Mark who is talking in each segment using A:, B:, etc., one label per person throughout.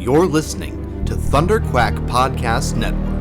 A: You're listening to ThunderQuack Podcast Network.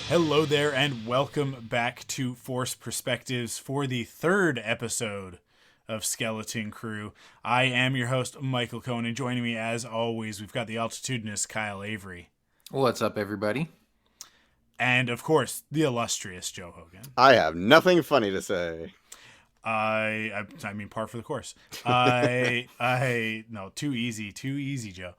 B: Hello there, and welcome back to Force Perspectives for the third episode of Skeleton Crew. I am your host, Michael Cohen, and joining me, as always, we've got the altitudinous Kyle Avery.
C: What's up, everybody?
B: And, of course, the illustrious Joe Hogan.
D: I have nothing funny to say.
B: I mean, par for the course. No, too easy, Joe.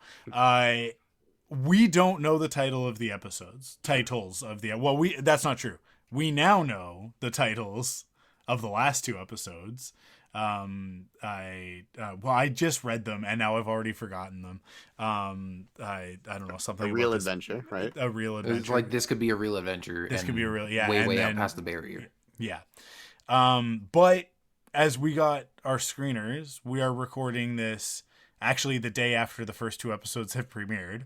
B: We don't know the title of the episodes. That's not true. We now know the titles of the last two episodes. I just read them and now I've already forgotten them. I don't know, something.
D: A real adventure, right?
B: A real adventure.
C: It's like this could be a real adventure.
B: This could be a real, yeah.
C: Way out past the barrier.
B: Yeah. But as we got our screeners, we are recording this actually the day after the first two episodes have premiered.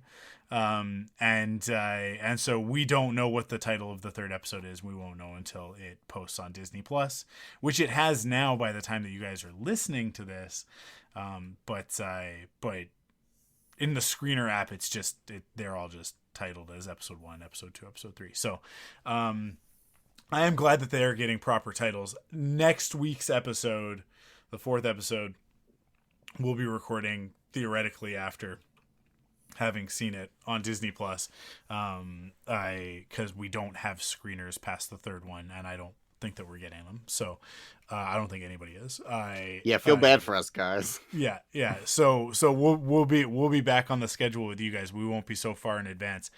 B: And so we don't know what the title of the third episode is. We won't know until it posts on Disney Plus, which it has now by the time that you guys are listening to this. But in the screener app, it's just, they're all just titled as episode 1, episode 2, episode 3. So, I am glad that they are getting proper titles. Next week's episode, the fourth episode, we'll be recording theoretically after having seen it on Disney Plus, because we don't have screeners past the third one, and I don't think that we're getting them. So I don't think anybody is.
D: Feel bad for us, guys.
B: Yeah. So we'll be back on the schedule with you guys. We won't be so far in advance.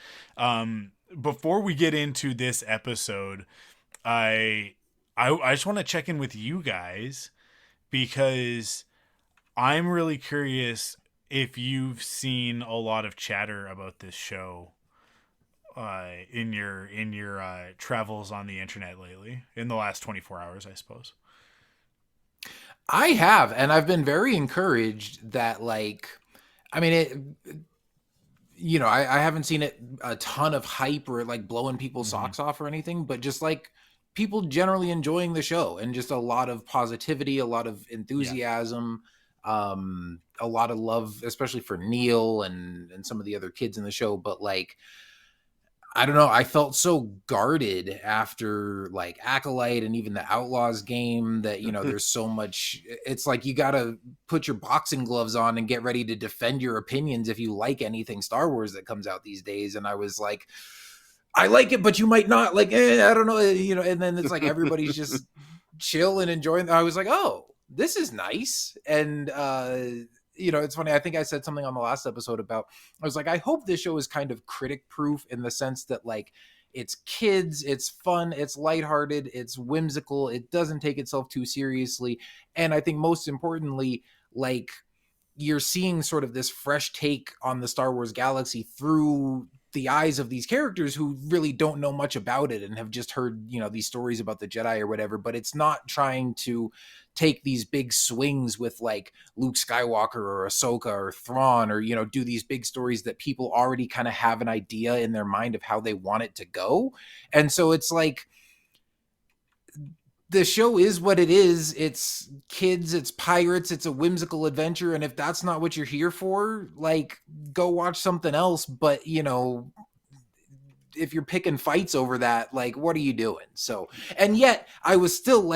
B: Before we get into this episode, I just want to check in with you guys because I'm really curious if you've seen a lot of chatter about this show in your travels on the internet lately, in the last 24 hours, I suppose.
C: I have, and I've been very encouraged that, I haven't seen it a ton of hype or blowing people's socks off or anything, but just people generally enjoying the show and just a lot of positivity, a lot of enthusiasm. Yeah. A lot of love, especially for Neil and some of the other kids in the show. But I don't know. I felt so guarded after Acolyte and even the Outlaws game that, there's so much. It's you got to put your boxing gloves on and get ready to defend your opinions if you like anything Star Wars that comes out these days. And I was I like it, but you might not I don't know, and then it's everybody's just chill and enjoying. I was oh, this is nice. And, it's funny. I think I said something on the last episode about, I was I hope this show is kind of critic proof in the sense that it's kids, it's fun, it's lighthearted, it's whimsical. It doesn't take itself too seriously. And I think most importantly, you're seeing sort of this fresh take on the Star Wars galaxy through the eyes of these characters who really don't know much about it and have just heard, these stories about the Jedi or whatever, but it's not trying to take these big swings with Luke Skywalker or Ahsoka or Thrawn or, do these big stories that people already kind of have an idea in their mind of how they want it to go. And so it's the show is what it is. It's kids, it's pirates, it's a whimsical adventure. And if that's not what you're here for, go watch something else. But, if you're picking fights over that, what are you doing? So, and yet I was still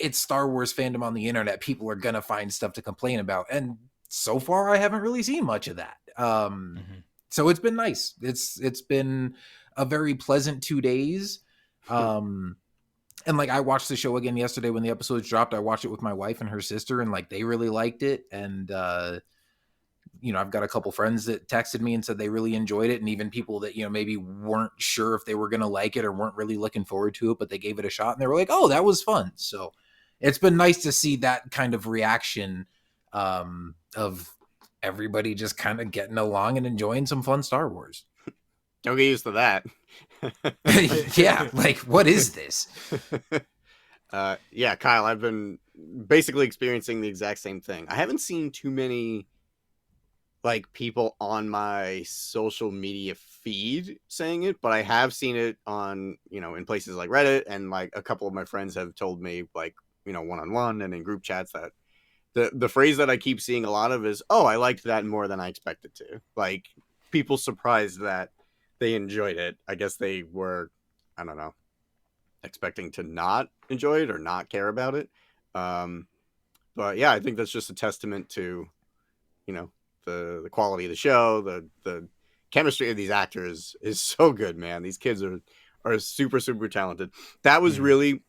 C: it's Star Wars fandom on the internet. People are going to find stuff to complain about. And so far I haven't really seen much of that. So it's been nice. It's been a very pleasant 2 days. And I watched the show again yesterday when the episodes dropped. I watched it with my wife and her sister, and they really liked it. And I've got a couple friends that texted me and said they really enjoyed it. And even people that, maybe weren't sure if they were going to like it or weren't really looking forward to it, but they gave it a shot and they were like, oh, that was fun. So it's been nice to see that kind of reaction of everybody just kind of getting along and enjoying some fun Star Wars.
D: Don't get used to that.
C: Yeah, like, what is this?
D: Yeah, Kyle, I've been basically experiencing the exact same thing. I haven't seen too many like people on my social media feed saying it, but I have seen it on, in places like Reddit, and like a couple of my friends have told me, like, one-on-one and in group chats, that the phrase that I keep seeing a lot of is, oh, I liked that more than I expected to. Like, people surprised that they enjoyed it. I guess they were, I don't know, expecting to not enjoy it or not care about it. But yeah, I think that's just a testament to, the quality of the show. The chemistry of these actors is so good, man. These kids are super, super talented. That was really,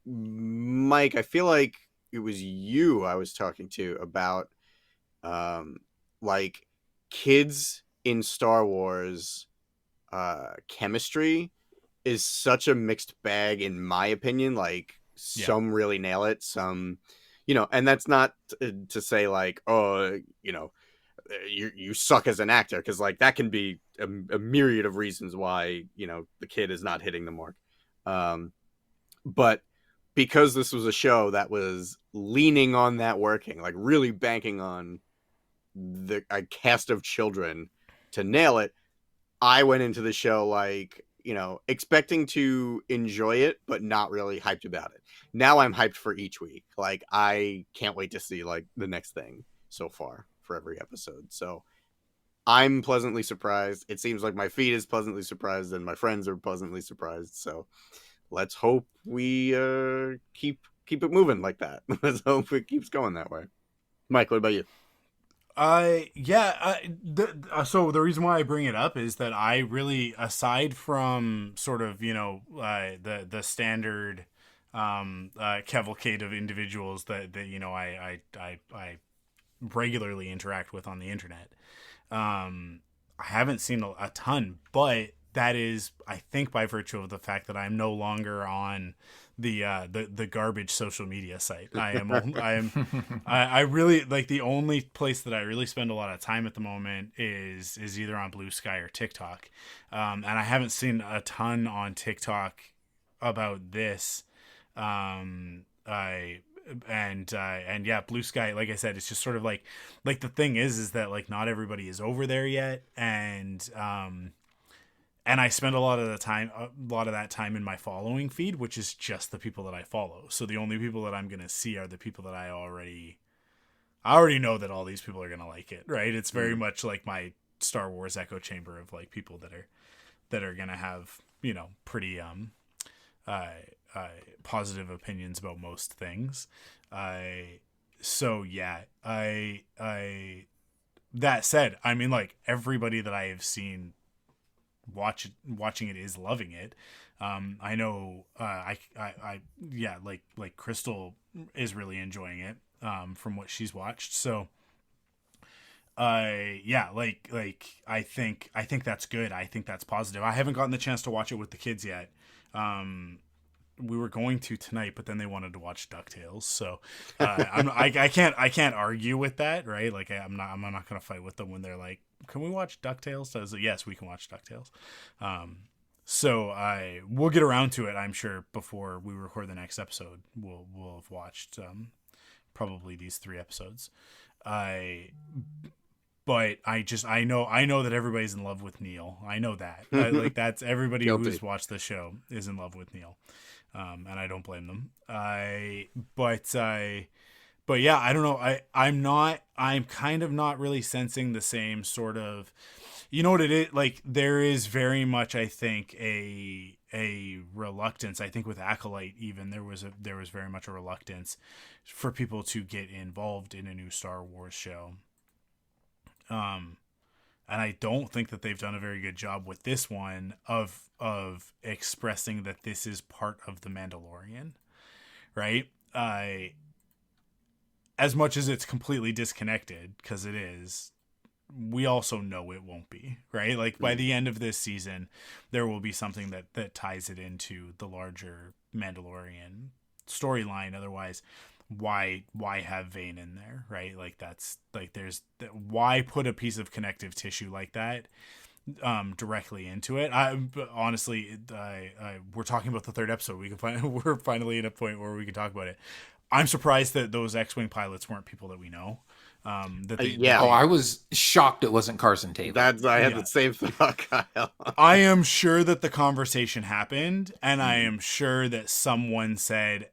D: Mike, I feel like it was you I was talking to about like kids in Star Wars chemistry is such a mixed bag, in my opinion. Like, some really nail it, some, and that's not to say like, oh, you suck as an actor, because like that can be a myriad of reasons why the kid is not hitting the mark. But because this was a show that was leaning on that working, like really banking on a cast of children to nail it, I went into the show like, expecting to enjoy it, but not really hyped about it. Now I'm hyped for each week. Like, I can't wait to see like the next thing so far for every episode. So I'm pleasantly surprised. It seems like my feed is pleasantly surprised and my friends are pleasantly surprised. So let's hope we keep it moving like that. Let's hope it keeps going that way. Mike, what about you?
B: So the reason why I bring it up is that I really, aside from sort of, the standard cavalcade of individuals that I regularly interact with on the internet, I haven't seen a ton, but that is, I think, by virtue of the fact that I'm no longer on the garbage social media site. I really, like, the only place that I really spend a lot of time at the moment is either on Blue Sky or TikTok. And I haven't seen a ton on TikTok about this. And yeah, Blue Sky, like I said, it's just sort of like the thing is that like not everybody is over there yet. And I spend a lot of that time in my following feed, which is just the people that I follow. So the only people that I'm going to see are the people that I already know that all these people are going to like it. Right. It's very much like my Star Wars echo chamber of like people that are going to have, pretty, positive opinions about most things. So yeah, that said, I mean, like, everybody that I have seen watching it is loving it. I know, yeah, like Crystal is really enjoying it, from what she's watched. So, yeah, like I think that's good. I think that's positive. I haven't gotten the chance to watch it with the kids yet. We were going to tonight, but then they wanted to watch DuckTales. So, I can't argue with that, right? Like, I'm not going to fight with them when they're like, can we watch DuckTales? So I was like, yes, we can watch DuckTales. So we'll get around to it, I'm sure, before we record the next episode. We'll have watched probably these 3 episodes. But I know that everybody's in love with Neil. I know that. Like, that's everybody who's watched the show is in love with Neil. And I don't blame them. But yeah, I don't know. I'm kind of not really sensing the same sort of, you know what it is? Like, there is very much, I think, a reluctance. I think with Acolyte, even there was very much a reluctance for people to get involved in a new Star Wars show. And I don't think that they've done a very good job with this one of expressing that this is part of the Mandalorian, right? as much as it's completely disconnected, because it is, we also know it won't be, right? Like by the end of this season, there will be something that ties it into the larger Mandalorian storyline. Otherwise, why have Vane in there, right? Like that's like why put a piece of connective tissue like that directly into it. Honestly, we're talking about the third episode. We're finally at a point where we can talk about it. I'm surprised that those X-wing pilots weren't people that we know.
C: I was shocked it wasn't Carson Teva.
D: I had the same thought, Kyle.
B: I am sure that the conversation happened, and I am sure that someone said,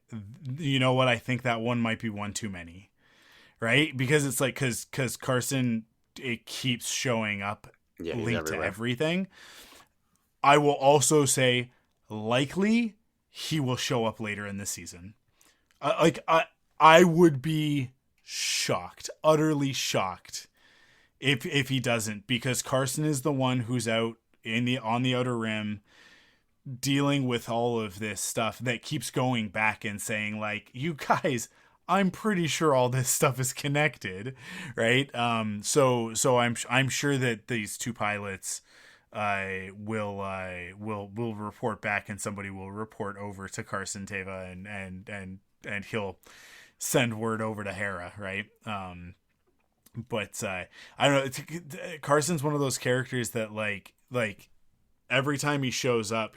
B: you know what, I think that one might be one too many, right? Because it's like, because Carson, it keeps showing up linked to everything. I will also say, likely, he will show up later in the season. I would be shocked, utterly shocked, if he doesn't, because Carson is the one who's out on the Outer Rim dealing with all of this stuff that keeps going back and saying, like, you guys, I'm pretty sure all this stuff is connected, right? So I'm sure that these two pilots will report back, and somebody will report over to Carson Teva, and he'll send word over to Hera, right? But I don't know. Carson's one of those characters that like every time he shows up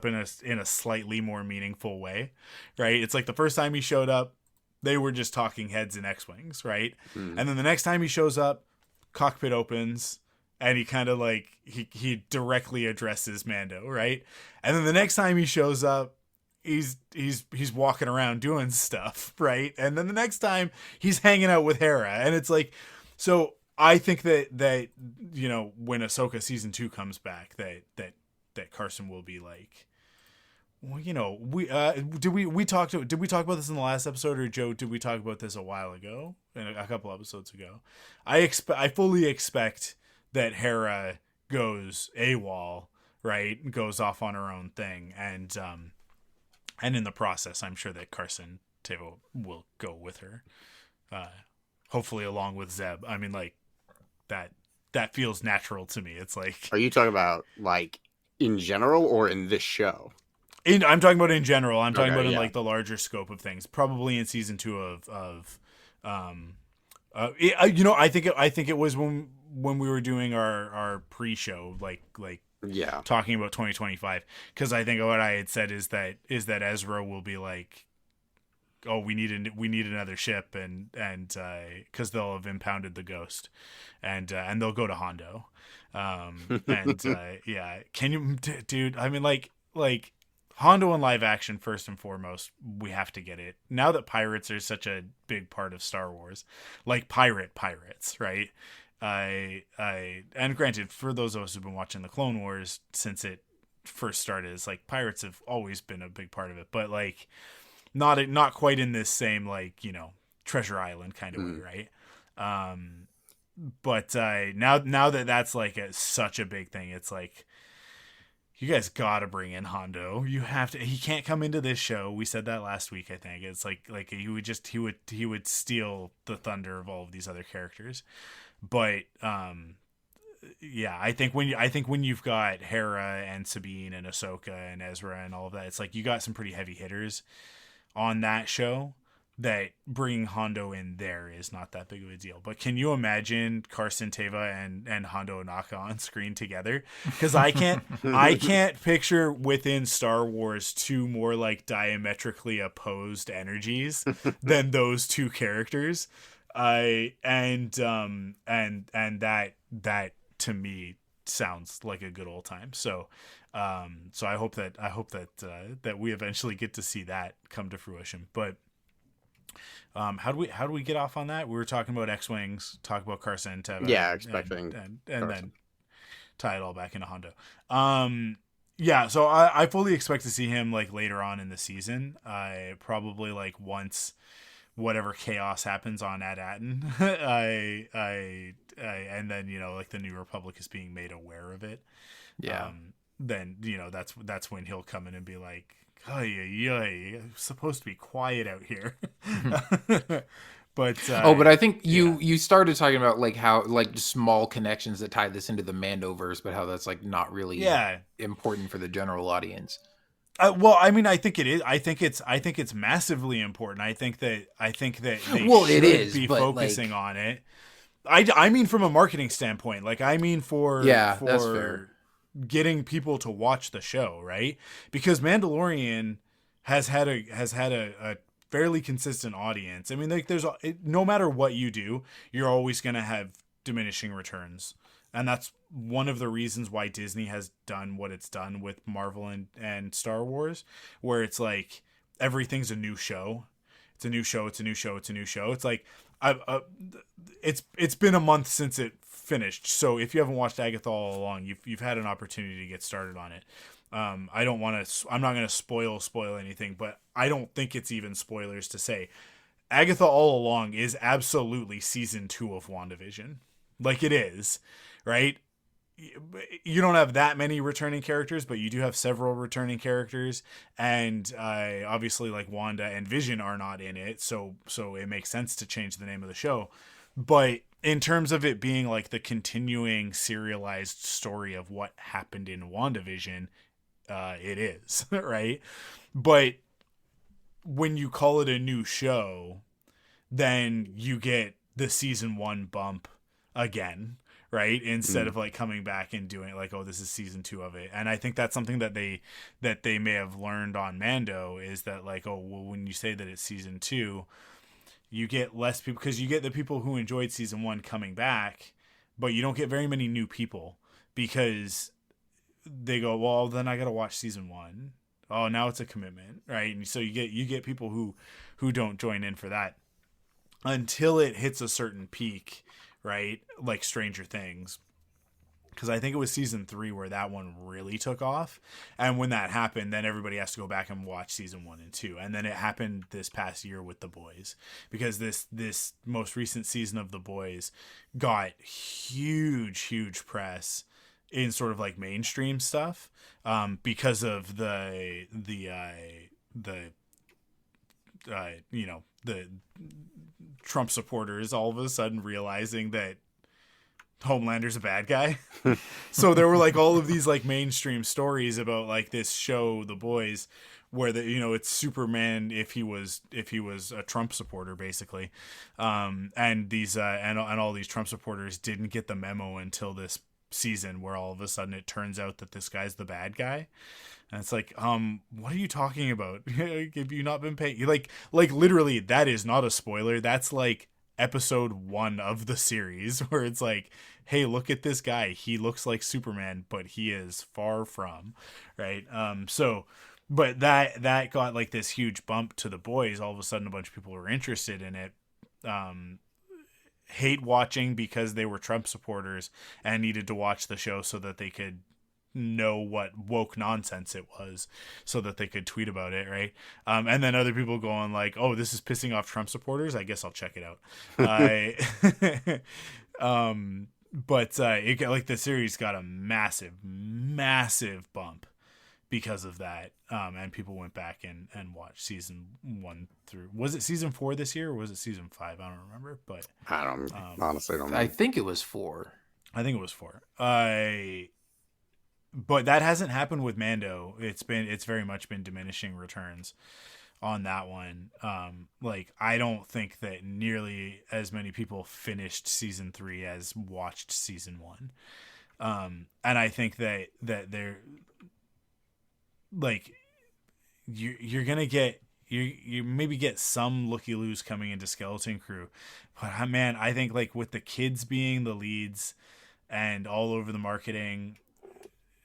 B: in a slightly more meaningful way, right? It's like the first time he showed up, they were just talking heads and X-wings, right? And then the next time he shows up, cockpit opens, and he kind of like he directly addresses Mando, right? And then the next time he shows up, he's walking around doing stuff, right? And then the next time he's hanging out with Hera, and it's like, so I think that you know, when Ahsoka season 2 comes back, that Carson will be like, well, you know, did we talk about this in the last episode, or Joe, did we talk about this a while ago, a couple episodes ago? I fully expect that Hera goes AWOL, right? Goes off on her own thing, and in the process, I'm sure that Carson Teva will go with her, hopefully along with Zeb. I mean, like, that feels natural to me. It's like,
D: are you talking about like in general or in this show?
B: I'm talking about in general. I'm talking about in like the larger scope of things. Probably in season 2 of you know, I think it was when we were doing our pre-show, like talking about 2025, because I think what I had said is that Ezra will be like, oh, we need another ship, and because they'll have impounded the Ghost, and they'll go to Hondo, yeah, can you, dude? I mean, like Hondo in live action, first and foremost, we have to get it now that pirates are such a big part of Star Wars, like pirates, right? And granted, for those of us who've been watching the Clone Wars since it first started, it's like pirates have always been a big part of it, but like not quite in this same, like, you know, Treasure Island kind of way, right? But now that that's like such a big thing, it's like, you guys gotta bring in Hondo. You have to. He can't come into this show. We said that last week, I think. It's like he would steal the thunder of all of these other characters. But yeah, I think when you've got Hera and Sabine and Ahsoka and Ezra and all of that, it's like you got some pretty heavy hitters on that show, that bringing Hondo in there is not that big of a deal. But can you imagine Carson Teva and Hondo Ohnaka on screen together? Because I can't picture within Star Wars two more like diametrically opposed energies than those two characters. And that to me sounds like a good old time. So I hope that we eventually get to see that come to fruition. But how do we get off on that? We were talking about X-Wings, talk about Carson Teva,
D: expecting
B: and then tie it all back into Hondo. Yeah, so I fully expect to see him like later on in the season. Probably like once whatever chaos happens on At-Aten, and then, you know, like the New Republic is being made aware of it.
C: Yeah.
B: Then, you know, that's when he'll come in and be like, oh, yeah, supposed to be quiet out here. But
C: but I think you started talking about like how like small connections that tie this into the Mandoverse, but how that's like not really important for the general audience.
B: Well, I mean, I think it is. I think it's massively important. I think that they should
C: it is,
B: be
C: but
B: focusing
C: like,
B: on it. I mean, from a marketing standpoint, like I mean
C: that's fair.
B: getting people to watch the show, right? Because Mandalorian has had a fairly consistent audience. I mean, like no matter what you do, you're always going to have diminishing returns. And that's one of the reasons why Disney has done what it's done with Marvel and Star Wars, where it's like everything's a new show. It's a new show. It's a new show. It's a new show. It's like it's been a month since it finished. So if you haven't watched Agatha All Along, you've had an opportunity to get started on it. I'm not going to spoil anything, but I don't think it's even spoilers to say Agatha All Along is absolutely season 2 of WandaVision. Like it is, right? You don't have that many returning characters, but you do have several returning characters, and obviously like Wanda and Vision are not in it, so it makes sense to change the name of the show. But in terms of it being like the continuing serialized story of what happened in WandaVision, it is, right? But when you call it a new show, then you get the season 1 bump again, right? Instead of like coming back and doing like, oh, this is season 2 of it. And I think that's something that they may have learned on Mando, is that like, oh, well, when you say that it's season 2, you get less people, because you get the people who enjoyed season 1 coming back, but you don't get very many new people, because they go, well, then I got to watch season 1. Oh, now it's a commitment, right? And so you get people who don't join in for that until it hits a certain peak, right? Like Stranger Things. Because I think it was season 3 where that one really took off. And when that happened, then everybody has to go back and watch season 1 and 2. And then it happened this past year with The Boys. Because this most recent season of The Boys got huge press in sort of like mainstream stuff. Because of the Trump supporters all of a sudden realizing that Homelander's a bad guy. So there were like all of these like mainstream stories about like this show, The Boys, where it's Superman if he was a Trump supporter, basically. And these and all these Trump supporters didn't get the memo until this season, where all of a sudden it turns out that this guy's the bad guy. And it's like, what are you talking about? Have you not been paying? Like literally, that is not a spoiler. That's like episode 1 of the series, where it's like, hey, look at this guy. He looks like Superman, but he is far from, right? But that got like this huge bump to The Boys. All of a sudden, a bunch of people were interested in it. Hate watching because they were Trump supporters and needed to watch the show so that they could know what woke nonsense it was, so that they could tweet about it, right? And then other people going like, oh, this is pissing off Trump supporters, I guess I'll check it out. But it got, like, the series got a massive bump because of that, and people went back and watched season 1 through, was it season 4 this year, or was it season 5? I don't remember, but
D: I don't honestly don't know.
C: I think it was 4.
B: I think it was 4. But that hasn't happened with Mando. It's very much been diminishing returns on that one. Like, I don't think that nearly as many people finished season 3 as watched season 1. And I think that they're like, you're gonna get, you maybe get some looky-loos coming into Skeleton Crew, but man, I think like with the kids being the leads and all over the marketing,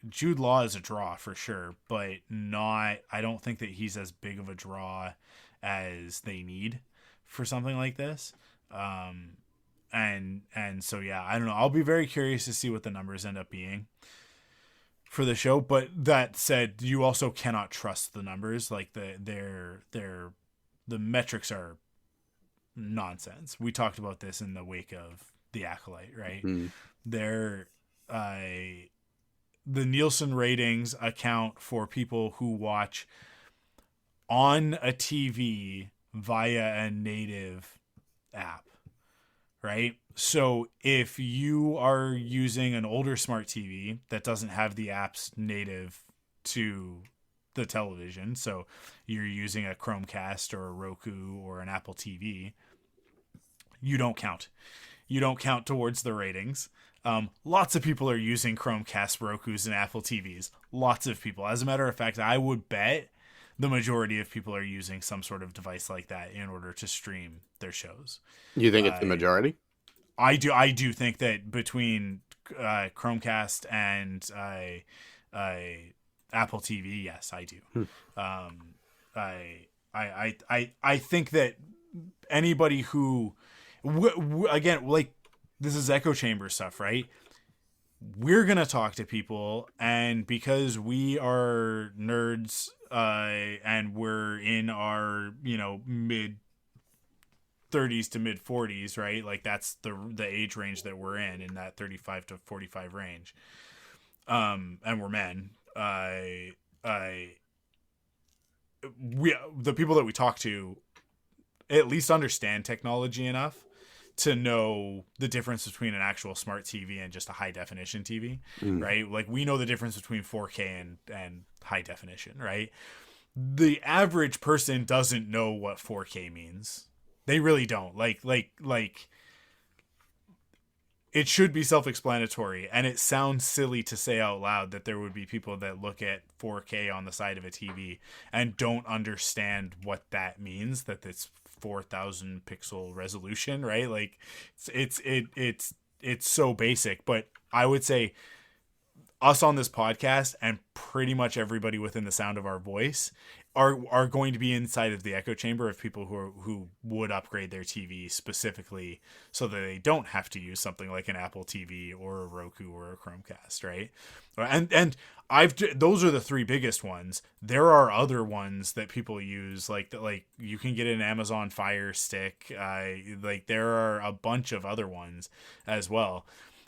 B: Jude Law is a draw for sure, but I don't think that he's as big of a draw as they need for something like this. And so, yeah, I don't know. I'll be very curious to see what the numbers end up being for the show. But that said, you also cannot trust the numbers. Like the metrics are nonsense. We talked about this in the wake of The Acolyte, right? The Nielsen ratings account for people who watch on a TV via a native app, right? So if you are using an older smart TV that doesn't have the apps native to the television, so you're using a Chromecast or a Roku or an Apple TV, you don't count. You don't count towards the ratings. Lots of people are using Chromecast, Rokus, and Apple TVs. Lots of people. As a matter of fact, I would bet the majority of people are using some sort of device like that in order to stream their shows.
D: You think it's the majority?
B: I do think that between Chromecast and Apple TV, yes, I do. I think that anybody who again, like, this is echo chamber stuff, right? We're gonna talk to people, and because we are nerds, and we're in our, you know, mid 30s to mid 40s, right? Like, that's the age range that we're in that 35 to 45 range. And we're men. The people that we talk to at least understand technology enough to know the difference between an actual smart TV and just a high definition TV, right? Like, we know the difference between 4K and high definition, right? The average person doesn't know what 4K means. They really don't. Like it should be self-explanatory, and it sounds silly to say out loud that there would be people that look at 4K on the side of a TV and don't understand what that means, that it's 4,000 pixel resolution, right? Like, it's so basic. But I would say us on this podcast and pretty much everybody within the sound of our voice are going to be inside of the echo chamber of people who would upgrade their TV specifically so that they don't have to use something like an Apple TV or a Roku or a Chromecast, right? And those are the three biggest ones. There are other ones that people use, like you can get an Amazon Fire Stick. Like, there are a bunch of other ones as well.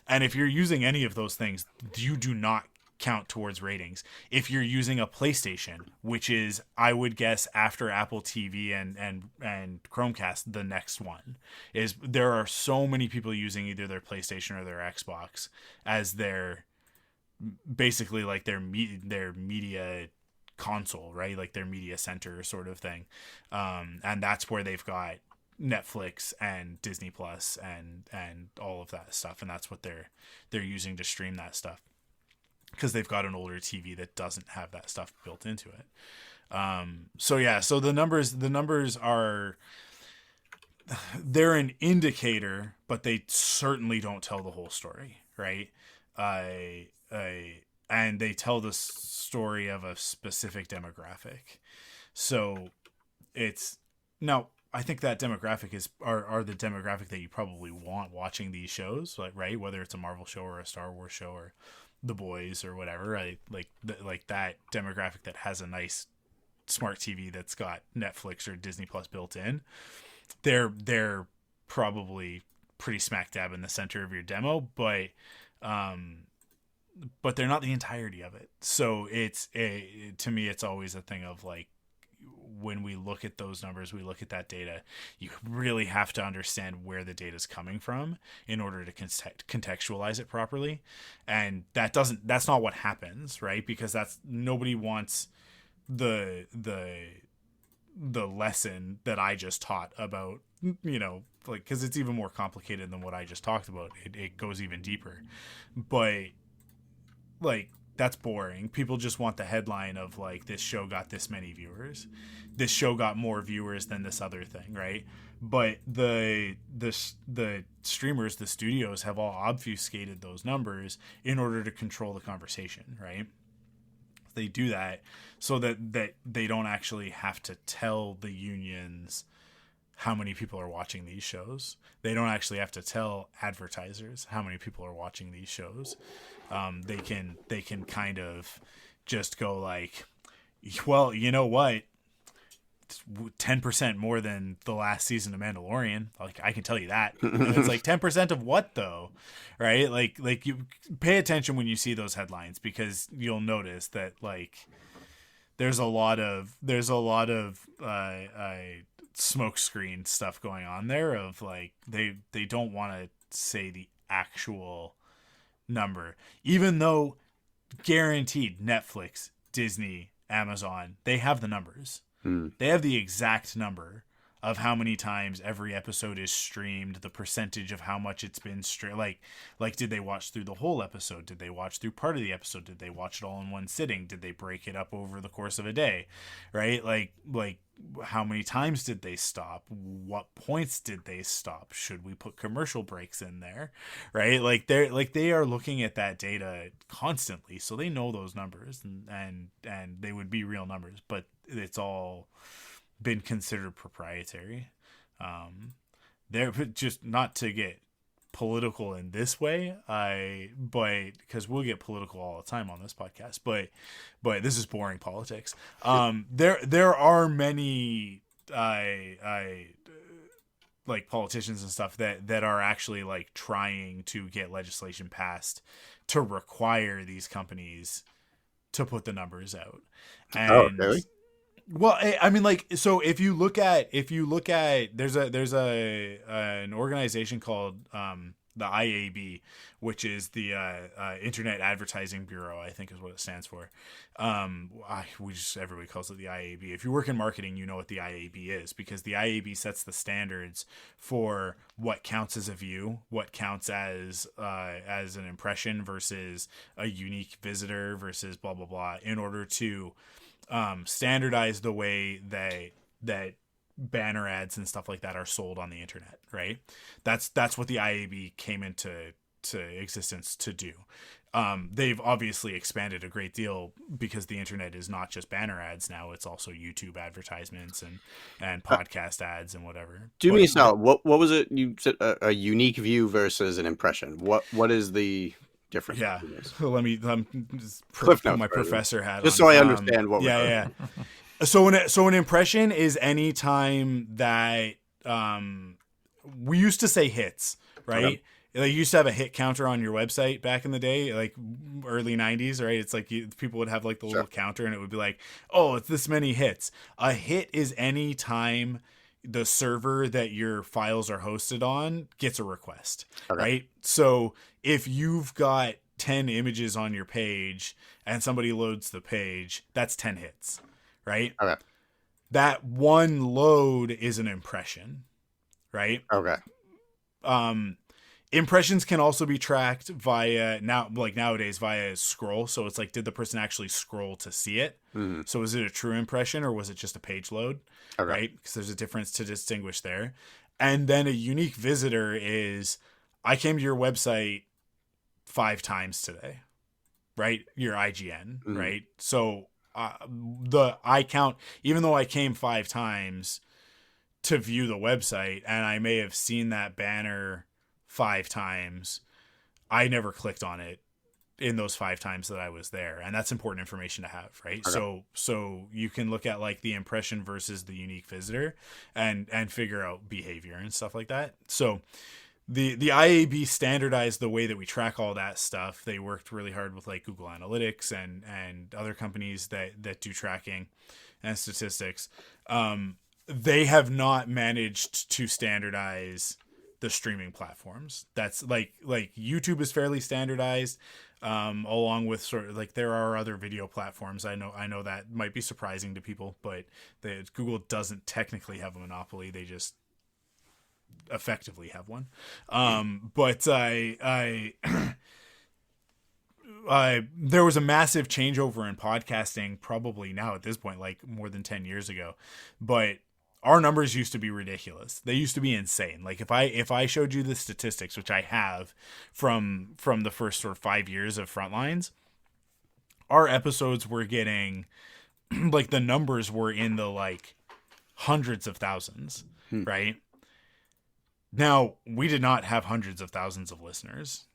B: And if you're using any of those things, you do not count towards ratings. If you're using a PlayStation, which is, I would guess, after Apple TV and Chromecast, the next one, is there are so many people using either their PlayStation or their Xbox as their, basically, like, their media console, right? Like their media center sort of thing. And that's where they've got Netflix and Disney Plus and all of that stuff, and that's what they're using to stream that stuff, because they've got an older TV that doesn't have that stuff built into it. So the numbers are, they're an indicator, but they certainly don't tell the whole story, right? And they tell the story of a specific demographic. So it's, now, I think that demographic are the demographic that you probably want watching these shows, like, right? Whether it's a Marvel show or a Star Wars show or The Boys or whatever, right? Like that demographic that has a nice smart TV that's got Netflix or Disney Plus built in. They're probably pretty smack dab in the center of your demo, but they're not the entirety of it. So to me, it's always a thing of, like, when we look at those numbers, we look at that data, you really have to understand where the data is coming from in order to contextualize it properly. And that's not what happens, right? Because nobody wants the lesson that I just taught about, you know, like, cause it's even more complicated than what I just talked about. It goes even deeper, but, like, that's boring. People just want the headline of, like, this show got this many viewers. This show got more viewers than this other thing, right? But the streamers, the studios, have all obfuscated those numbers in order to control the conversation, right? They do that so that they don't actually have to tell the unions how many people are watching these shows. They don't actually have to tell advertisers how many people are watching these shows. They can kind of just go, like, well, you know what? It's 10% more than the last season of Mandalorian. Like, I can tell you that. And it's like, 10% of what, though? Right? Like you pay attention when you see those headlines, because you'll notice that, like, there's a lot of smoke screen stuff going on there of like they don't want to say the actual number, even though guaranteed Netflix, Disney, Amazon, they have the numbers. They have the exact number of how many times every episode is streamed, the percentage of how much it's been streamed. Like, did they watch through the whole episode? Did they watch through part of the episode? Did they watch it all in one sitting? Did they break it up over the course of a day? Right? Like how many times did they stop? What points did they stop? Should we put commercial breaks in there? Right? They are looking at that data constantly, so they know those numbers, and they would be real numbers, but it's all been considered proprietary. They're just, not to get political in this way, but because we'll get political all the time on this podcast, but this is boring politics. There are many like politicians and stuff that are actually like trying to get legislation passed to require these companies to put the numbers out. And
D: really?
B: well, I mean, like, so if you look at there's an organization called the IAB, which is the Internet Advertising Bureau, I think is what it stands for. Everybody calls it the IAB. If you work in marketing, you know what the IAB is, because the IAB sets the standards for what counts as a view, what counts as an impression versus a unique visitor versus blah blah blah, in order to standardize the way that banner ads and stuff like that are sold on the internet, right? That's what the IAB came into existence to do. They've obviously expanded a great deal, because the internet is not just banner ads now; it's also YouTube advertisements and podcast ads and whatever.
D: Do me a solid. What was it? You said a unique view versus an impression. What is the difference?
B: Yeah, let me just
D: Cliff
B: put
D: Notes
B: my
D: version.
B: professor hat
D: Just
B: on.
D: so I understand what.
B: Yeah. So an impression is any time that we used to say hits, right? Okay. Like, you used to have a hit counter on your website back in the day, like early 90s, right? It's like people would have like the little counter, and it would be like, oh, it's this many hits. A hit is any time the server that your files are hosted on gets a request, right? So if you've got 10 images on your page and somebody loads the page, that's 10 hits, right?
D: Okay.
B: That one load is an impression, right?
D: Okay.
B: Impressions can also be tracked nowadays via scroll. So it's like, did the person actually scroll to see it? Mm-hmm. So is it a true impression, or was it just a page load? Okay. Right? Because there's a difference to distinguish there. And then a unique visitor is, I came to your website 5 times today, right? Your IGN, mm-hmm. right? So I count, even though I came 5 times to view the website, and I may have seen that banner 5 times, I never clicked on it in those 5 times that I was there. And that's important information to have, right? Okay. So you can look at like the impression versus the unique visitor and figure out behavior and stuff like that. So the IAB standardized the way that we track all that stuff. They worked really hard with like Google Analytics and other companies that do tracking and statistics. They have not managed to standardize the streaming platforms. That's like YouTube is fairly standardized, along with sort of like, there are other video platforms. I know that might be surprising to people, but Google doesn't technically have a monopoly. They just effectively have one. But I there was a massive changeover in podcasting, probably now at this point, like more than 10 years ago, but our numbers used to be ridiculous. They used to be insane. Like if I showed you the statistics, which I have from the first sort of 5 years of Frontlines, our episodes were getting like, the numbers were in the like hundreds of thousands, right? Now, we did not have hundreds of thousands of listeners,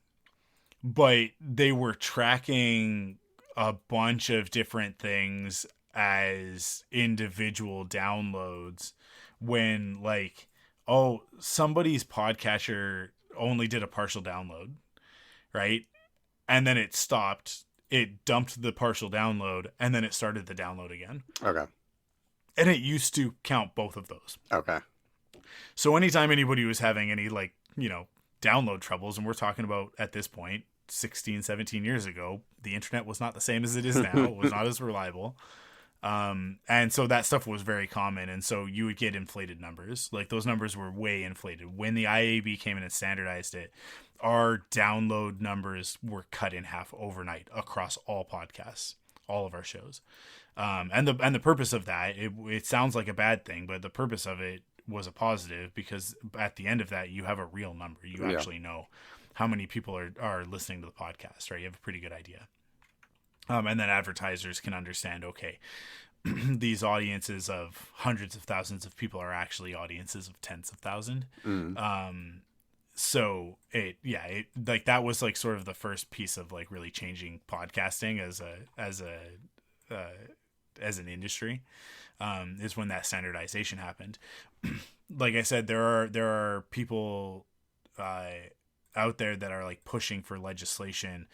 B: but they were tracking a bunch of different things as individual downloads, when like, oh, somebody's podcatcher only did a partial download, right? And then it stopped, it dumped the partial download, and then it started the download again. Okay. And it used to count both of those.
D: Okay.
B: So anytime anybody was having any, like, download troubles, and we're talking about, at this point, 16, 17 years ago, the internet was not the same as it is now. It was not as reliable. And so that stuff was very common. And so you would get inflated numbers. Like, those numbers were way inflated. When the IAB came in and standardized it, our download numbers were cut in half overnight across all podcasts, all of our shows. And the purpose of that, it sounds like a bad thing, but the purpose of it was a positive, because at the end of that, you have a real number. You actually know how many people are listening to the podcast, right? You have a pretty good idea. And then advertisers can understand, okay, these audiences of hundreds of thousands of people are actually audiences of tens of thousands. So like, that was like sort of the first piece of like really changing podcasting as an industry, is when that standardization happened. Like I said, there are people out there that are like pushing for legislation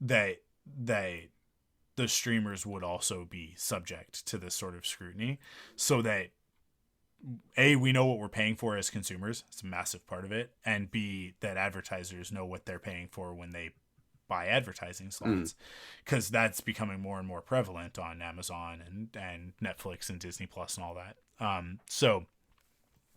B: that the streamers would also be subject to this sort of scrutiny, so that A, we know what we're paying for as consumers. It's a massive part of it. And B, that advertisers know what they're paying for when they buy advertising slots, because that's becoming more and more prevalent on Amazon and Netflix and Disney Plus and all that. So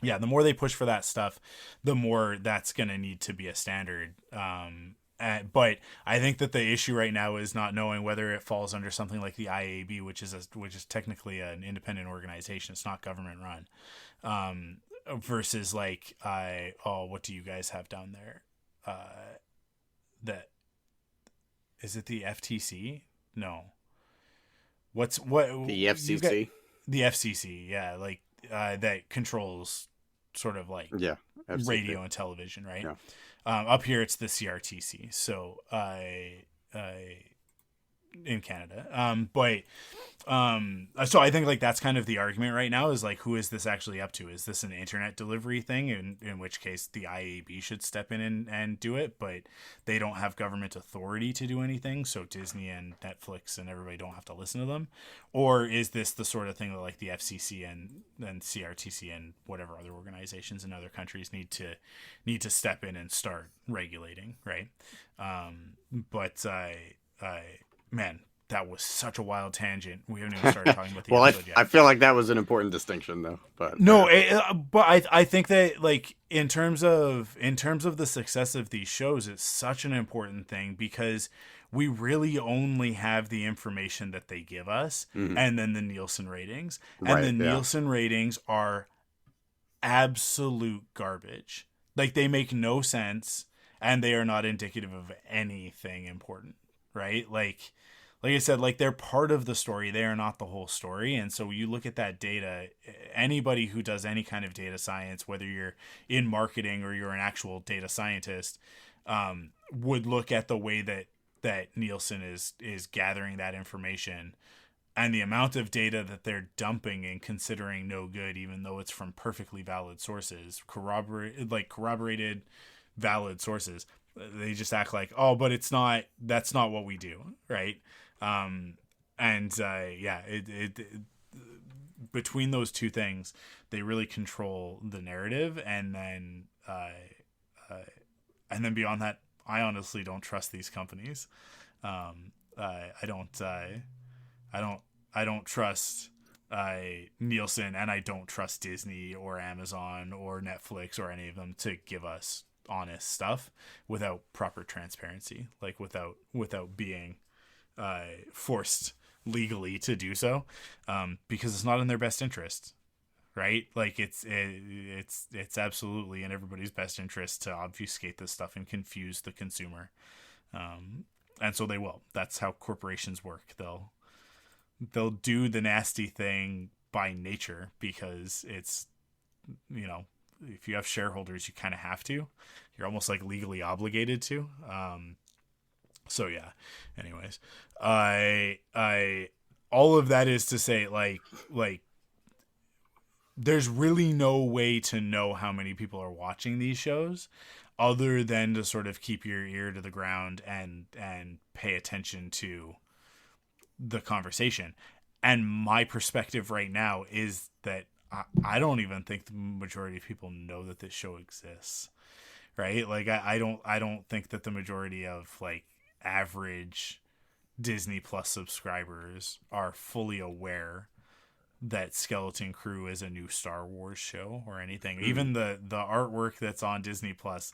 B: yeah, the more they push for that stuff, the more that's going to need to be a standard. But I think that the issue right now is not knowing whether it falls under something like the IAB, which is technically an independent organization. It's not government run, versus like, what do you guys have down there? That is it the FTC? No. The
D: FCC?
B: The FCC, yeah, like that controls sort of like radio and television, right?
D: Yeah.
B: Up here it's the CRTC, so in Canada. So I think like that's kind of the argument right now, is like, who is this actually up to? Is this an internet delivery thing? In which case the IAB should step in and do it, but they don't have government authority to do anything. So Disney and Netflix and everybody don't have to listen to them. Or is this the sort of thing that like the FCC and CRTC and whatever other organizations in other countries need to step in and start regulating, right? Man, that was such a wild tangent. We haven't even started talking about the episode yet.
D: I feel like that was an important distinction, though. But
B: no, but I think that like in terms of the success of these shows, it's such an important thing, because we really only have the information that they give us, and then the Nielsen ratings, and the Nielsen ratings are absolute garbage. Like, they make no sense, and they are not indicative of anything important, right? Like I said, like, they're part of the story. They are not the whole story. And so you look at that data, anybody who does any kind of data science, whether you're in marketing or you're an actual data scientist, would look at the way that Nielsen is gathering that information, and the amount of data that they're dumping and considering no good, even though it's from perfectly valid sources, corroborated valid sources. They just act like, oh, but that's not what we do, right? Between those two things, they really control the narrative, and then beyond that, I honestly don't trust these companies. I don't trust Nielsen, and I don't trust Disney or Amazon or Netflix or any of them to give us honest stuff without proper transparency, like without being forced legally to do so, because it's not in their best interest, right? Like, it's absolutely in everybody's best interest to obfuscate this stuff and confuse the consumer, and so they will. That's how corporations work. They'll do the nasty thing by nature, because it's, if you have shareholders, you kind of have to. You're almost like legally obligated to. So yeah. Anyways, I all of that is to say, like there's really no way to know how many people are watching these shows, other than to sort of keep your ear to the ground and pay attention to the conversation. And my perspective right now is that I don't even think the majority of people know that this show exists, right? Like I don't think that the majority of like average Disney Plus subscribers are fully aware that Skeleton Crew is a new Star Wars show or anything. Even the artwork that's on Disney Plus,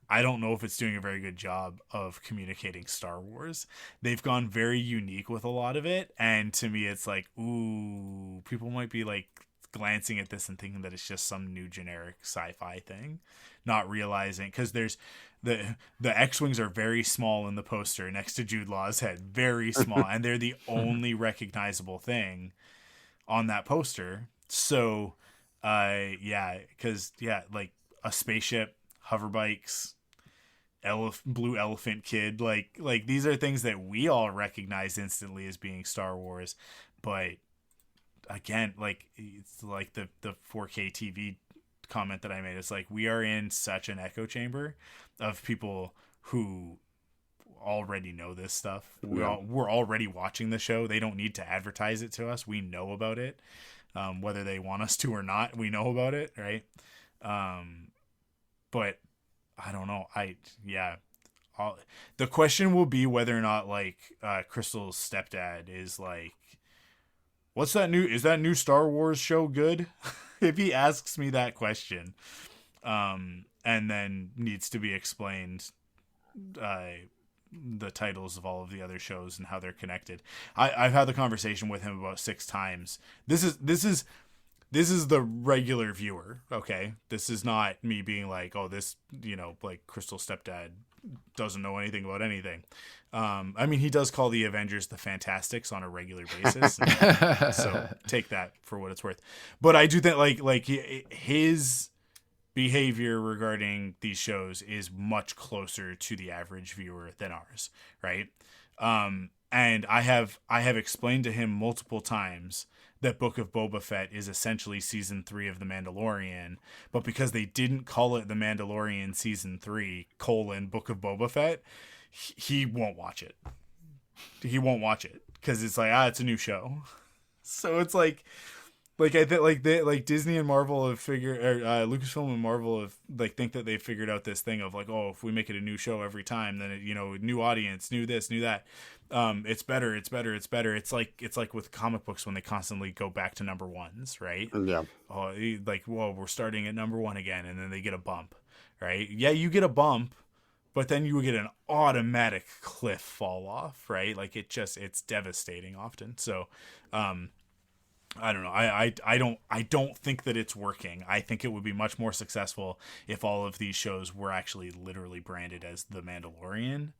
B: I don't know if it's doing a very good job of communicating Star Wars. They've gone very unique with a lot of it, and to me it's like, ooh, people might be like glancing at this and thinking that it's just some new generic sci-fi thing, not realizing, because there's the X-Wings are very small in the poster next to Jude Law's head, very small, and they're the only recognizable thing on that poster. So like a spaceship, hover bikes, blue elephant kid, like these are things that we all recognize instantly as being Star Wars. But again, like it's like the 4K TV comment that I made. It's like we are in such an echo chamber of people who already know this stuff. We're already watching the show. They don't need to advertise it to us. We know about it, whether they want us to or not. We know about it, right? But I don't know. The question will be whether or not like Crystal's stepdad is like, what's that new? Is that new Star Wars show good? If he asks me that question, and then needs to be explained, the titles of all of the other shows and how they're connected. I've had the conversation with him about 6 times. This is the regular viewer. Okay. This is not me being like, oh, this, like Crystal's stepdad doesn't know anything about anything. I mean, he does call the Avengers the Fantastics on a regular basis. So take that for what it's worth. But I do think like his behavior regarding these shows is much closer to the average viewer than ours, right? And I have explained to him multiple times that Book of Boba Fett is essentially season 3 of The Mandalorian, but because they didn't call it The Mandalorian season 3 : Book of Boba Fett, he won't watch it. He won't watch it because it's like, it's a new show. So it's like I think Disney and Marvel have figured, or Lucasfilm and Marvel have think that they figured out this thing of like, oh, if we make it a new show every time, then it, new audience, new this, new that, it's better. It's like with comic books when they constantly go back to number ones, right?
D: Yeah.
B: Oh, like, whoa, we're starting at number 1 again, and then they get a bump, right? Yeah, you get a bump, but then you get an automatic cliff fall off, right? Like it's devastating often. So, I don't know. I don't think that it's working. I think it would be much more successful if all of these shows were actually literally branded as The Mandalorian,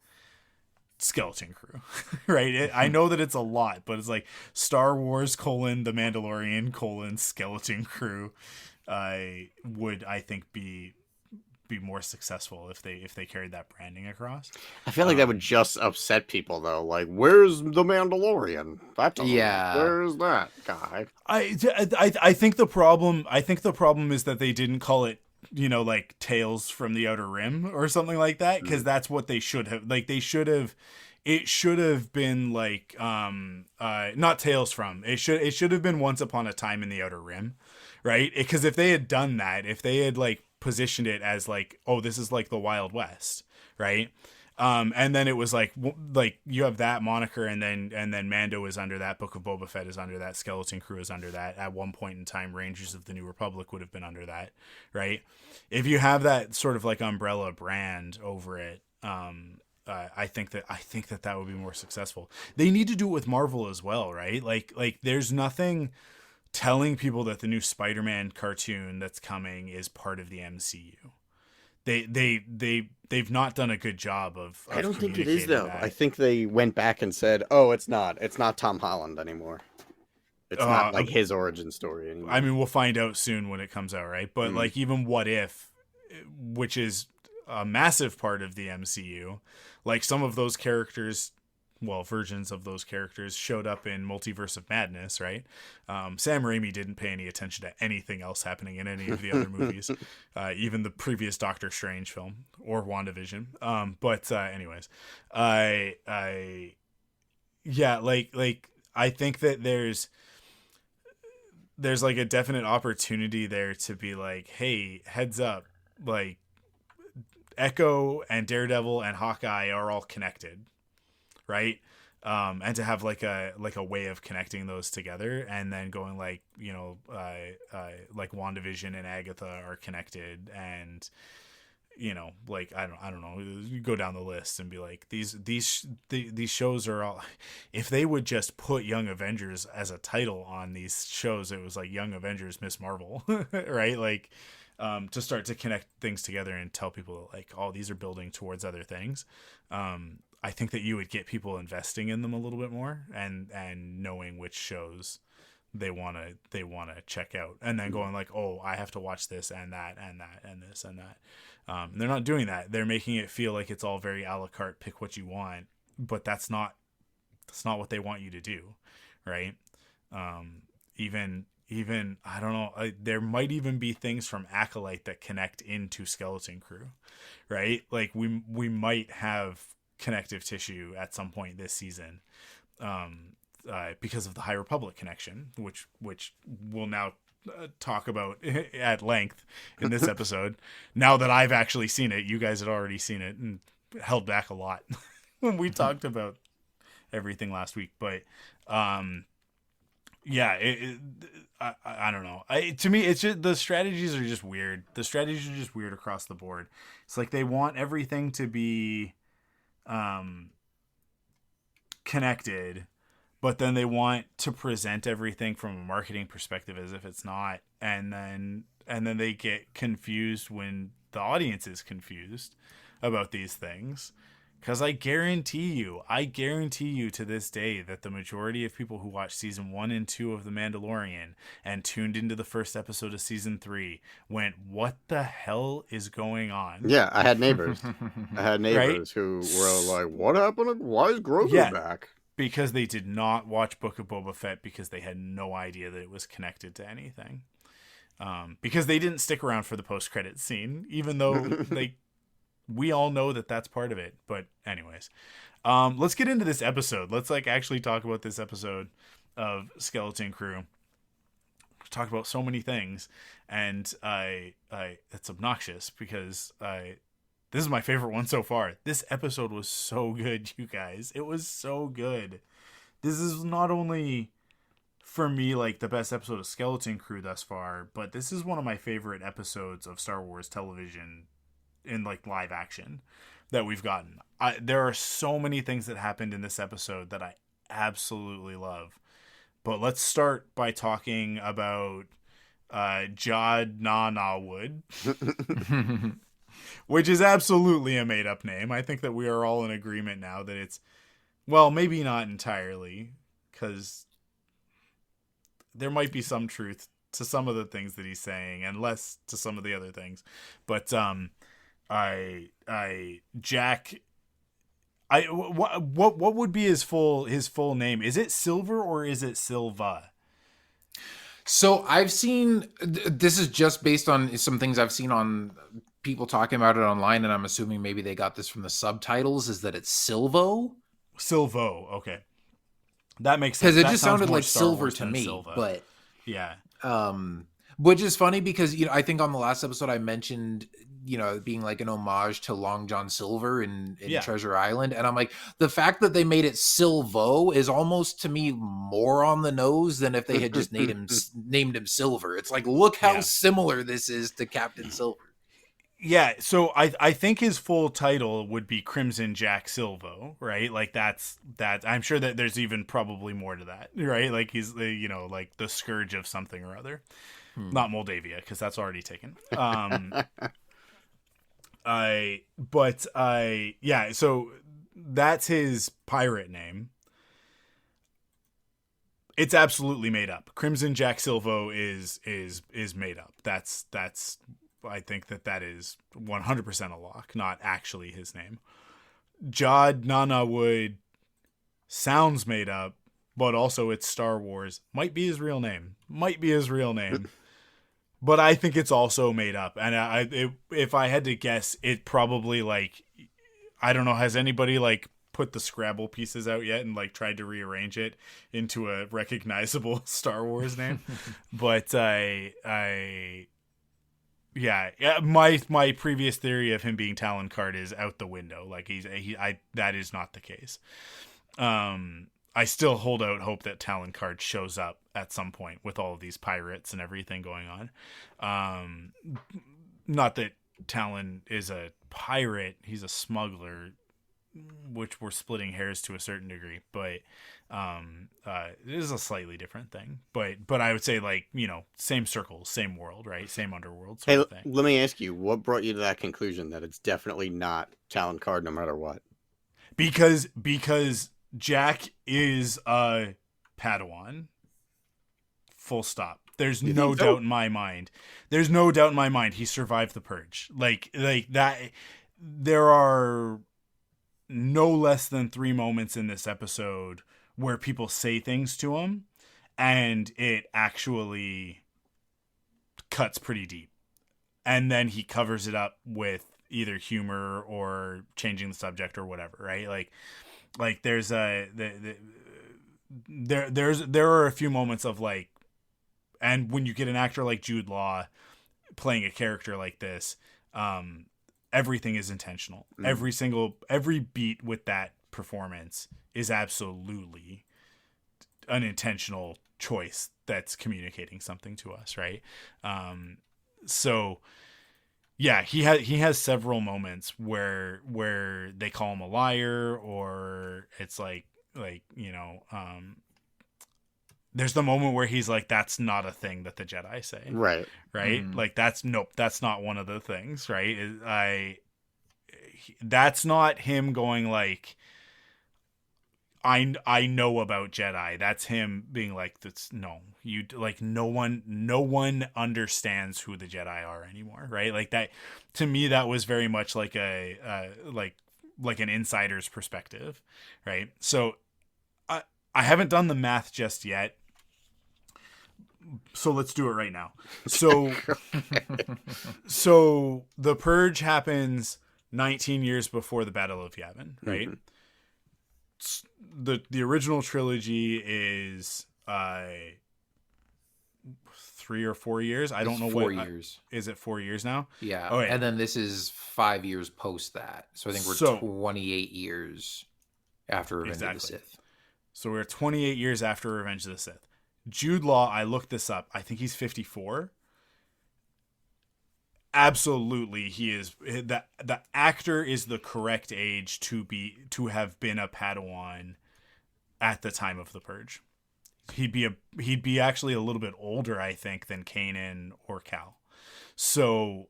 B: Skeleton Crew, right? I know that it's a lot, but it's like Star Wars : The Mandalorian : Skeleton Crew. Would I think be more successful if they carried that branding across.
D: I feel like that would just upset people though. Like, where's the Mandalorian? Where's that guy?
B: I think the problem is that they didn't call it, like Tales from the Outer Rim or something like that, because that's what they should have. Like it should have been like not Tales from. It should have been Once Upon a Time in the Outer Rim, right? Because if they had done that, if they had like positioned it as like, oh, this is like the Wild West, right? And then it was like you have that moniker, and then Mando is under that, Book of Boba Fett is under that, Skeleton Crew is under that. At one point in time, Rangers of the New Republic would have been under that, right? If you have that sort of like umbrella brand over it, I think that would be more successful. They need to do it with Marvel as well, right? Like there's nothing telling people that the new Spider-Man cartoon that's coming is part of the MCU. They've not done a good job of
D: I don't think it is though.
B: That.
D: I think they went back and said, "Oh, it's not Tom Holland anymore. It's not like his origin story anymore."
B: I mean, we'll find out soon when it comes out, right? But like even What If, which is a massive part of the MCU, like some of those characters, versions of those characters showed up in Multiverse of Madness, right? Sam Raimi didn't pay any attention to anything else happening in any of the other movies, even the previous Doctor Strange film or WandaVision. Anyways, I think that there's like a definite opportunity there to be like, hey, heads up, like Echo and Daredevil and Hawkeye are all connected, right? And to have like a way of connecting those together, and then going like, you know, like WandaVision and Agatha are connected, and you know, like I don't know, you go down the list and be like, these shows are all, if they would just put Young Avengers as a title on these shows, it was like Young Avengers Miss Marvel, right? Like to start to connect things together and tell people like, oh, these are building towards other things. I think that you would get people investing in them a little bit more, and knowing which shows they want to check out, and then going like, oh, I have to watch this and that and that and this and that. They're not doing that. They're making it feel like it's all very a la carte, pick what you want, but that's not what they want you to do, right? Even I don't know, there might even be things from Acolyte that connect into Skeleton Crew, right? Like we might have connective tissue at some point this season, because of the High Republic connection, which we'll now talk about at length in this episode. Now that I've actually seen it, you guys had already seen it and held back a lot when we talked about everything last week. But yeah, I don't know. To me, it's just the strategies are just weird. The strategies are just weird across the board. It's like they want everything to be connected, but then they want to present everything from a marketing perspective as if it's not, and then they get confused when the audience is confused about these things. Because I guarantee you to this day that the majority of people who watched season 1 and 2 of The Mandalorian and tuned into the first episode of season 3 went, what the hell is going on?
D: Yeah, I had neighbors. Right? Who were like, what happened? Why is Grogu back?
B: Because they did not watch Book of Boba Fett, because they had no idea that it was connected to anything. Because they didn't stick around for the post-credits scene, even though we all know that that's part of it. But anyways, let's get into this episode. Let's like actually talk about this episode of Skeleton Crew. Talk about so many things, and it's obnoxious because this is my favorite one so far. This episode was so good, you guys. It was so good. This is not only for me like the best episode of Skeleton Crew thus far, but this is one of my favorite episodes of Star Wars television in like live action that we've gotten. There are so many things that happened in this episode that I absolutely love. But let's start by talking about Jod Wood, which is absolutely a made-up name. I think that we are all in agreement now that it's, well, maybe not entirely, because there might be some truth to some of the things that he's saying and less to some of the other things. But what would be his full name? Is it Silver or is it Silva?
C: So I've seen, this is just based on some things I've seen on people talking about it online, and I'm assuming maybe they got this from the subtitles, is that it's Silvo.
B: Okay. That makes sense.
C: Because it just sounded like Silver to me, Silva. But
B: yeah.
C: Which is funny because, you know, I think on the last episode I mentioned, you know, it being like an homage to Long John Silver in Treasure Island. And I'm like, the fact that they made it Silvo is almost to me more on the nose than if they had just named him Silver. It's like, look how similar this is to Captain Silver.
B: Yeah, so I think his full title would be Crimson Jack Silvo, right? Like that's I'm sure that there's even probably more to that, right? Like he's the, you know, like the scourge of something or other. Not Moldavia, because that's already taken. So that's his pirate name. It's absolutely made up. Crimson Jack Silvo is made up. That's I think that is 100% a lock, not actually his name. Jod Wood sounds made up, but also it's Star Wars. Might be his real name. But I think it's also made up. And if I had to guess, it probably, like, I don't know, has anybody like put the Scrabble pieces out yet and like tried to rearrange it into a recognizable Star Wars name. But my previous theory of him being Talon Card is out the window. Like that is not the case. I still hold out hope that Talon Card shows up at some point with all of these pirates and everything going on. Not that Talon is a pirate, he's a smuggler, which we're splitting hairs to a certain degree, but it is a slightly different thing. But I would say, like, you know, same circles, same world, right? Same underworld sort of thing.
D: Let me ask you, what brought you to that conclusion that it's definitely not Talon Card no matter what?
B: Because Jack is a Padawan. Full stop. There's no doubt in my mind. There's no doubt in my mind he survived the purge. Like that. There are no less than 3 moments in this episode where people say things to him and it actually cuts pretty deep. And then he covers it up with either humor or changing the subject or whatever, right? Like there's there are a few moments of like, and when you get an actor like Jude Law playing a character like this, everything is intentional. Every beat with that performance is absolutely an intentional choice that's communicating something to us, right? So yeah, he has several moments where they call him a liar, or it's like you know, there's the moment where he's like, that's not a thing that the Jedi say. Right. Like that's not one of the things, right? That's not him going like, I know about Jedi. That's him being like, that's no one understands who the Jedi are anymore. Right. Like that, to me, that was very much like like an insider's perspective. Right. So I haven't done the math just yet. So let's do it right now. So the purge happens 19 years before the Battle of Yavin, right? The original trilogy is 3 or 4 years. I don't know
C: 4 years.
B: Is it 4 years now?
C: Yeah.
B: Okay.
C: And then this is 5 years post that. So I think we're 28 years after Revenge of the Sith.
B: So we're 28 years after Revenge of the Sith. Jude Law, I looked this up. I think he's 54. Absolutely, he is. The actor is the correct age to have been a Padawan at the time of the purge. He'd be actually a little bit older, I think, than Kanan or Cal. So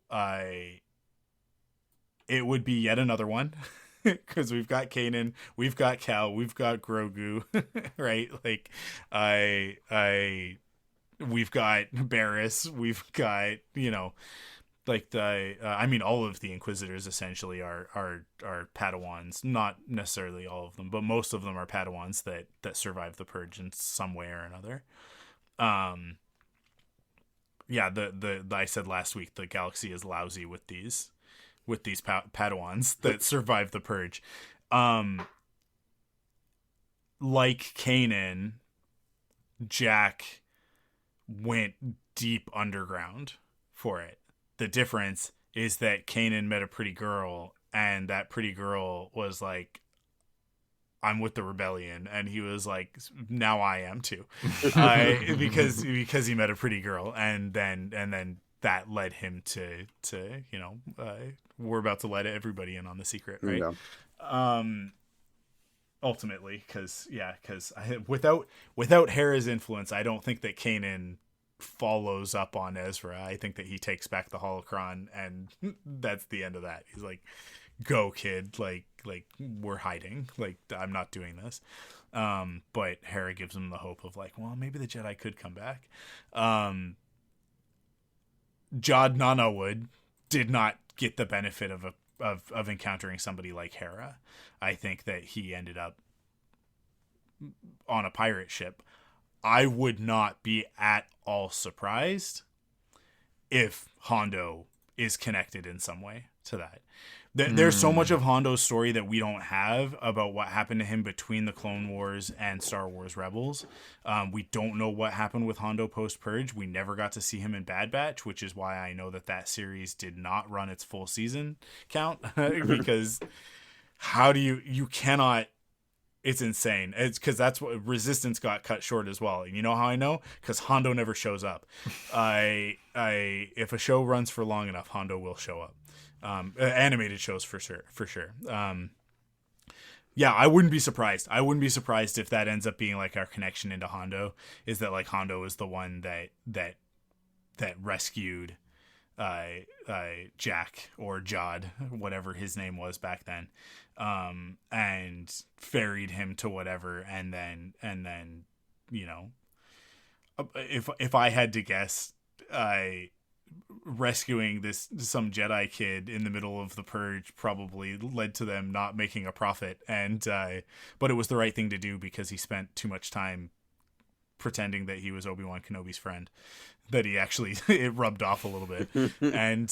B: it would be yet another one. Because we've got Kanan, we've got Cal, we've got Grogu, right? Like, we've got Barriss, we've got, you know, like all of the Inquisitors essentially are Padawans. Not necessarily all of them, but most of them are Padawans that survive the purge in some way or another. Yeah, I said last week the galaxy is lousy with these Padawans that survive the purge. Like Kanan, Jack went deep underground for it. The difference is that Kanan met a pretty girl, and that pretty girl was like, I'm with the rebellion, and he was like, now I am too. Because he met a pretty girl, and then that led him to you know, we're about to let everybody in on the secret, right? Yeah. Ultimately, because without Hera's influence, I don't think that Kanan follows up on Ezra. I think that he takes back the holocron, and that's the end of that. He's like, go kid, like we're hiding, like I'm not doing this. But Hera gives him the hope of like, well, maybe the Jedi could come back. Jod Nanawood did not get the benefit of encountering somebody like Hera. I think that he ended up on a pirate ship. I would not be at all surprised if Hondo is connected in some way to that. There's so much of Hondo's story that we don't have about what happened to him between the Clone Wars and Star Wars Rebels. We don't know what happened with Hondo post-Purge. We never got to see him in Bad Batch, which is why I know that series did not run its full season count. Because how do you cannot... It's insane. It's because that's what Resistance got cut short as well. And you know how I know? Because Hondo never shows up. If a show runs for long enough, Hondo will show up. Animated shows for sure. Yeah, I wouldn't be surprised. I wouldn't be surprised if that ends up being like our connection into Hondo, is that like Hondo is the one that rescued Jack or Jod, whatever his name was back then, and ferried him to whatever, and then you know, if I had to guess, rescuing some Jedi kid in the middle of the Purge probably led to them not making a profit, and but it was the right thing to do because he spent too much time pretending that he was Obi-Wan Kenobi's friend, that he actually it rubbed off a little bit, and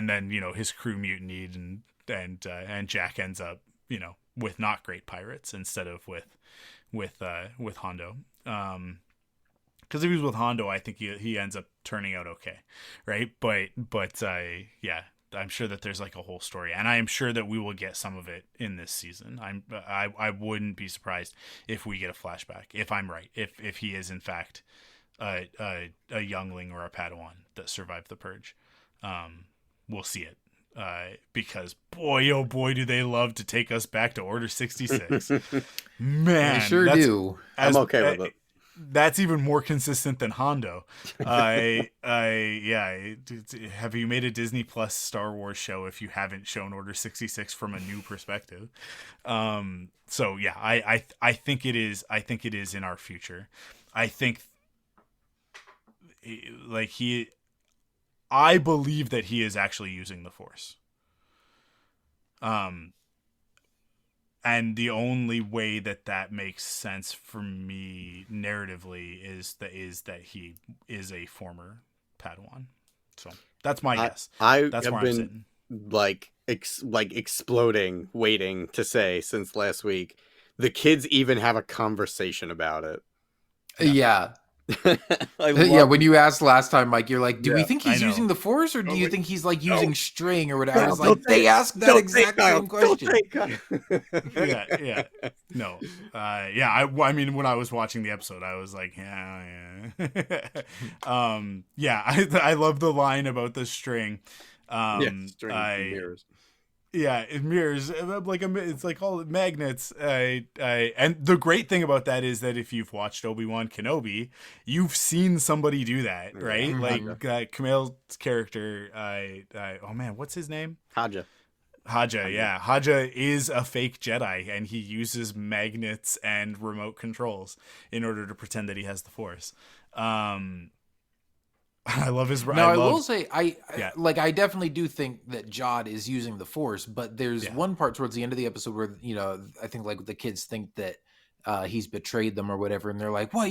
B: then you know his crew mutinied, and Jack ends up, you know, with not great pirates instead of with Hondo. Because if he was with Hondo, I think he ends up turning out okay, right? But yeah, I'm sure that there's like a whole story, and I am sure that we will get some of it in this season. I wouldn't be surprised if we get a flashback, if I'm right, if he is in fact a youngling or a Padawan that survived the Purge. We'll see it, because boy, oh boy, do they love to take us back to Order 66. Man,
C: they sure do.
D: I'm okay with it.
B: That's even more consistent than Hondo. Yeah. Have you made a Disney Plus Star Wars show if you haven't shown Order 66 from a new perspective? So yeah, I think it is. I think it is in our future. I think like I believe that he is actually using the Force. And the only way that makes sense for me narratively is that he is a former Padawan. So that's my guess. That's
D: have
B: where
D: been
B: I'm sitting.
D: like exploding, waiting to say since last week. The kids even have a conversation about it.
C: Yeah. Yeah, when you asked last time, Mike, you're like, do we think he's using the Force, or do you think he's like using string or whatever? I was like, they asked that exact same question.
B: Yeah. No. Yeah, I mean, when I was watching the episode, I was like, yeah. Yeah, I love the line about the string.
D: String mirrors.
B: Yeah, it mirrors, like it's like all magnets. And the great thing about that is that if you've watched Obi-Wan Kenobi, you've seen somebody do that, right?
C: Mm-hmm.
B: Like Kumail's character. Oh man, what's his name?
D: Haja.
B: Yeah. Haja is a fake Jedi, and he uses magnets and remote controls in order to pretend that he has the Force. I love his.
C: Now, I will say, I definitely do think that Jod is using the Force, but there's one part towards the end of the episode where, you know, I think like the kids think that he's betrayed them or whatever, and they're like, "What?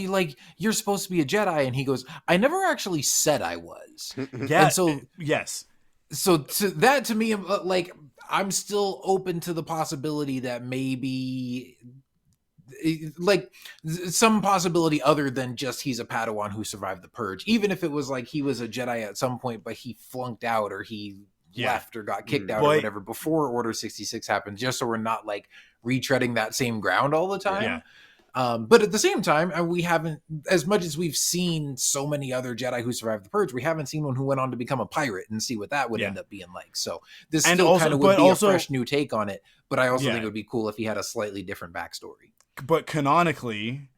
C: You're supposed to be a Jedi?" And he goes, "I never actually said I was."
B: Yeah.
C: And so
B: yes.
C: So to me, like, I'm still open to the possibility that maybe, like, some possibility other than just he's a Padawan who survived the Purge, even if it was like he was a Jedi at some point but he flunked out or he left or got kicked out or whatever before Order 66 happened, just so we're not like retreading that same ground all the time. But at the same time, we haven't, as much as we've seen so many other Jedi who survived the Purge, we haven't seen one who went on to become a pirate and see what that would end up being like. So this still kind of would be a fresh new take on it, but I also think it would be cool if he had a slightly different backstory.
B: But canonically,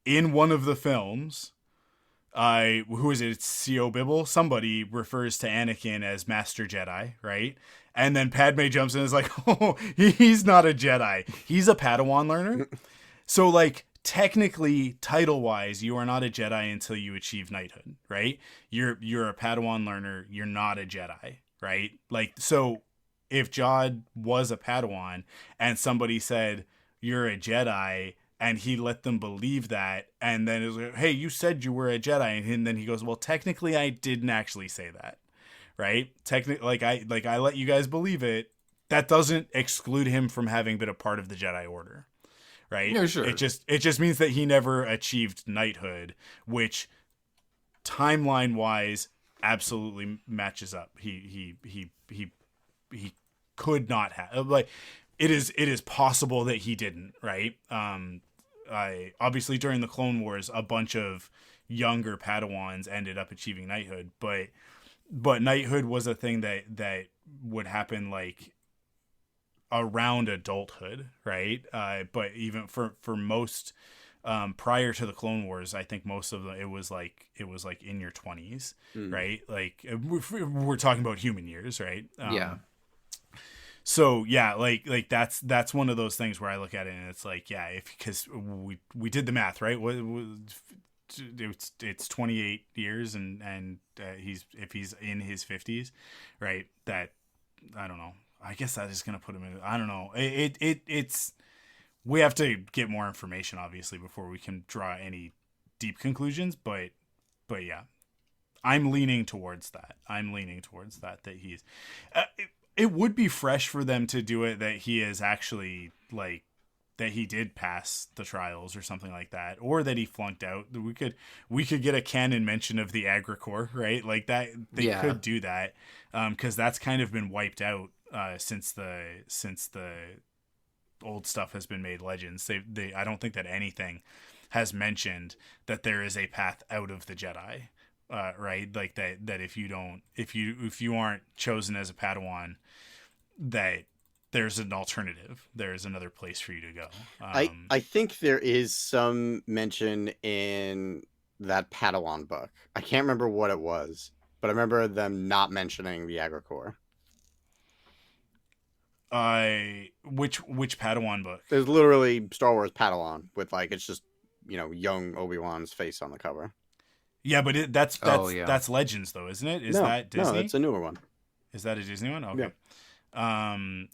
B: in one of the films, who is it? It's C.O. Bibble. Somebody refers to Anakin as Master Jedi, right? And then Padme jumps in and is like, "Oh, he's not a Jedi. He's a Padawan learner." So, like, technically, title-wise, you are not a Jedi until you achieve knighthood, right? You're a Padawan learner. You're not a Jedi, right? Like, so if Jod was a Padawan and somebody said, "You're a Jedi," and he let them believe that, and then it was like, "Hey, you said you were a Jedi," and then he goes, "Well, technically I didn't actually say that," right? Technically, I let you guys believe it. That doesn't exclude him from having been a part of the Jedi Order, right?
C: Yeah, sure.
B: It just means that he never achieved knighthood, which timeline wise absolutely matches up. He could not have, like, it is possible that he didn't, right? I obviously during the Clone Wars a bunch of younger Padawans ended up achieving knighthood, but knighthood was a thing that would happen like around adulthood, right? But even for most prior to the Clone Wars, I think most of them it was like in your 20s, right? Like we're talking about human years, right?
C: Yeah.
B: So yeah, like that's one of those things where I look at it and it's like, yeah, because we did the math, right? It's 28 years and if he's in his 50s, right? That I don't know. I guess that is gonna put him in. I don't know. It's we have to get more information obviously before we can draw any deep conclusions. But yeah, I'm leaning towards that. That he's. It would be fresh for them to do it that he is actually like that he did pass the trials or something like that, or that he flunked out. We could get a canon mention of the Agricor, right? Like that they could do that because that's kind of been wiped out since the old stuff has been made legends. They I don't think that anything has mentioned that there is a path out of the Jedi, right? Like that if you aren't chosen as a Padawan, that there's an alternative. There's another place for you to go.
D: I think there is some mention in that Padawan book. I can't remember what it was, but I remember them not mentioning the Agricor.
B: Which Padawan book?
D: There's literally Star Wars Padawan with like it's just young Obi-Wan's face on the cover.
B: Yeah, but that's Legends though, isn't it? That Disney?
D: No, it's a newer one.
B: Is that a Disney one? Okay.
D: Yeah.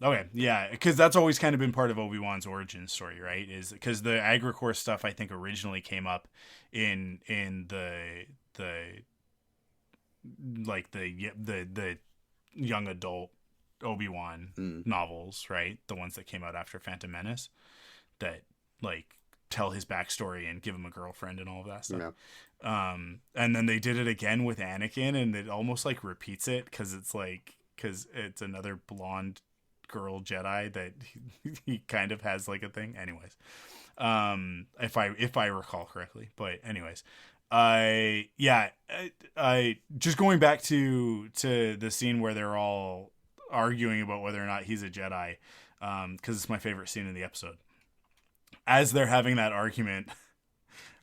B: Okay, yeah, because that's always kind of been part of Obi-Wan's origin story, right? Is because the Agricor stuff I think originally came up in the young adult Obi-Wan novels, right? The ones that came out after Phantom Menace that like tell his backstory and give him a girlfriend and all of that stuff. Yeah. And then they did it again with Anakin, and it almost like repeats it because it's another blonde girl Jedi that he kind of has like a thing. Anyways, if I recall correctly, but anyways, I just going back to the scene where they're all arguing about whether or not he's a Jedi, because it's my favorite scene in the episode. As they're having that argument,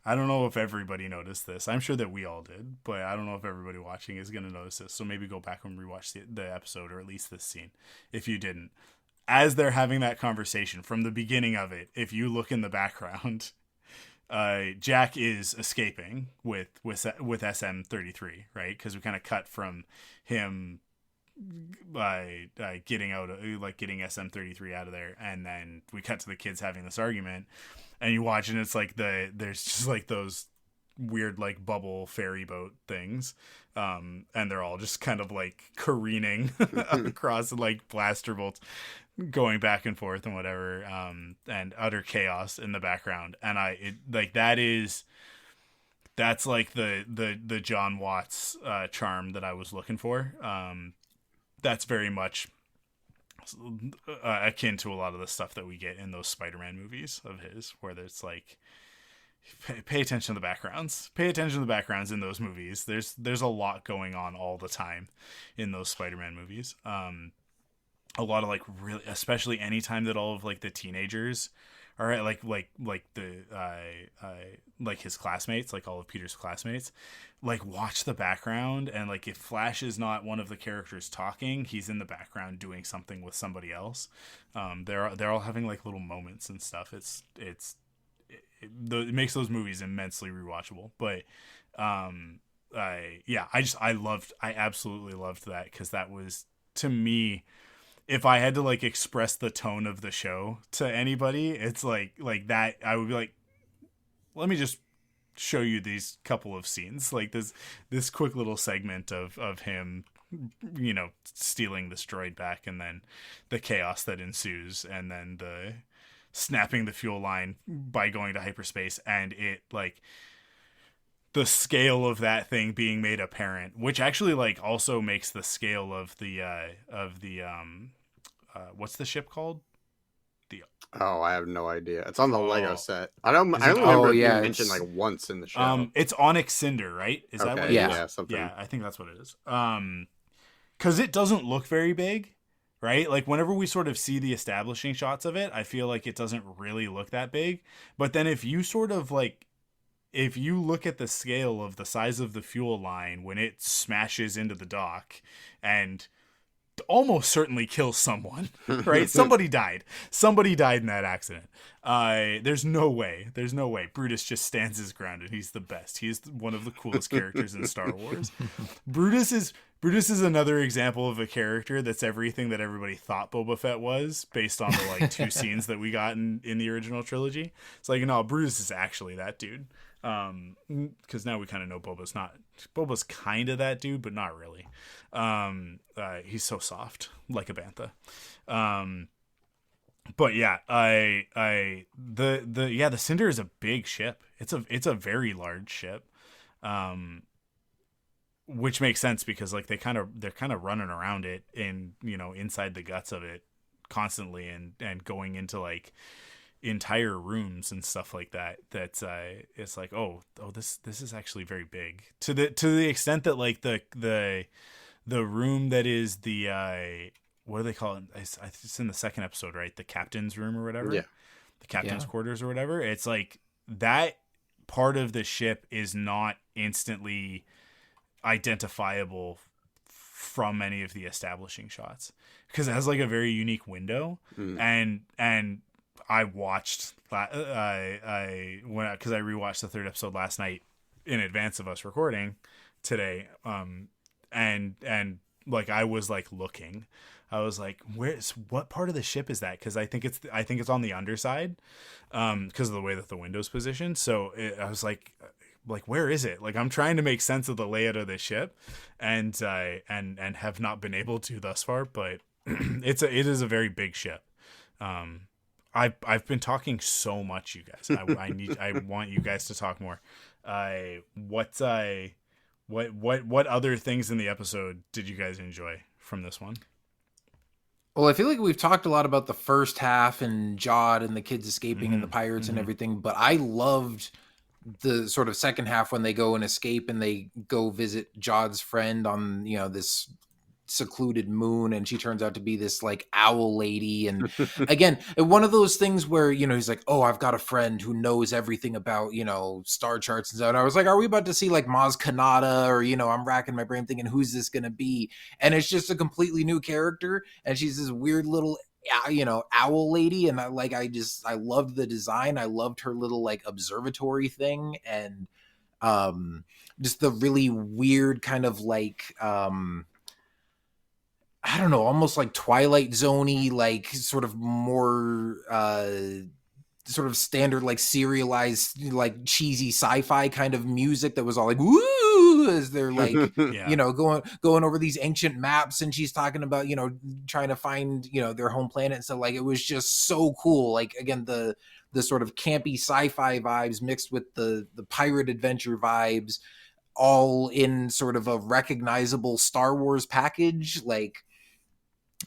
B: I don't know if everybody noticed this. I'm sure that we all did, but I don't know if everybody watching is going to notice this. So maybe go back and rewatch the episode, or at least this scene, if you didn't. As they're having that conversation from the beginning of it, if you look in the background, Jack is escaping with SM-33, right? Because we kind of cut from him getting out, like getting SM-33 out of there, and then we cut to the kids having this argument. And you watch, and it's like there's just like those weird like bubble ferry boat things, and they're all just kind of like careening across like blaster bolts, going back and forth and whatever, and utter chaos in the background. And that's like the John Watts charm that I was looking for. That's very much akin to a lot of the stuff that we get in those Spider-Man movies of his, where there's like pay attention to the backgrounds. Pay attention to the backgrounds in those movies. There's a lot going on all the time in those Spider-Man movies. A lot of like really, especially anytime that all of like the teenagers are like his classmates, like all of Peter's classmates, like watch the background, and like if Flash is not one of the characters talking, he's in the background doing something with somebody else. They're all having like little moments and stuff. It makes those movies immensely rewatchable. But I absolutely loved that, because that was, to me, if I had to like express the tone of the show to anybody, it's like that. I would be like, let me just show you these couple of scenes, like this quick little segment of him stealing this droid back, and then the chaos that ensues, and then the snapping the fuel line by going to hyperspace, and it like the scale of that thing being made apparent, which actually like also makes the scale of the what's the ship called?
D: Oh, I have no idea. It's on the Lego set. I only
B: Is it-
D: remember it
C: yeah,
D: being mentioned
C: it's-
D: like once in the show.
B: It's Onyx Cinder, right? Is that what it is?
C: Yeah.
D: Something.
B: Yeah, I think that's what it is. Because it doesn't look very big, right? Like whenever we sort of see the establishing shots of it, I feel like it doesn't really look that big. But then if you sort of like, if you look at the scale of the size of the fuel line when it smashes into the dock and almost certainly kills someone, right? Somebody died in that accident. There's no way Brutus just stands his ground, and he's the best. He's one of the coolest characters in Star Wars. Brutus is another example of a character that's everything that everybody thought Boba Fett was, based on the like 2 scenes that we got in the original trilogy. It's like, no, Brutus is actually that dude. Because now we kind of know Boba's kind of that dude, but not really. He's so soft, like a bantha. But yeah, the Cinder is a big ship. It's a very large ship. Which makes sense because like they're kind of running around it in, inside the guts of it constantly, and going into like entire rooms and stuff like that. That's it's like, this is actually very big, to the extent that like the room that is the what do they call it? It's in the second episode, right? The captain's room or whatever.
D: Yeah.
B: The captain's quarters or whatever. It's like that part of the ship is not instantly identifiable from any of the establishing shots, because it has like a very unique window. And I watched because I rewatched the 3rd episode last night in advance of us recording today. And like I was like looking, I was like, what part of the ship is that? Because I think it's on the underside, because of the way that the window's positioned. So I was like, where is it? Like I'm trying to make sense of the layout of this ship, and have not been able to thus far. But it is a very big ship. I've been talking so much, you guys. I want you guys to talk more. What other things in the episode did you guys enjoy from this one?
C: Well, I feel like we've talked a lot about the first half and Jod and the kids escaping and the pirates and everything, but I loved the sort of second half when they go and escape and they go visit Jod's friend on, this secluded moon, and she turns out to be this like owl lady. And again, one of those things where he's like, oh, I've got a friend who knows everything about star charts and stuff. And I was like, are we about to see like Maz Kanata, or I'm racking my brain thinking, who's this gonna be? And it's just a completely new character, and she's this weird little owl lady. And I loved the design. I loved her little like observatory thing, and just the really weird kind of like I don't know, almost like Twilight Zone-y, like sort of more sort of standard, like serialized, like cheesy sci-fi kind of music that was all like, woo, as they're like, going over these ancient maps, and she's talking about, trying to find, their home planet and stuff. Like, it was just so cool. Like, again, the sort of campy sci-fi vibes mixed with the pirate adventure vibes, all in sort of a recognizable Star Wars package. Like,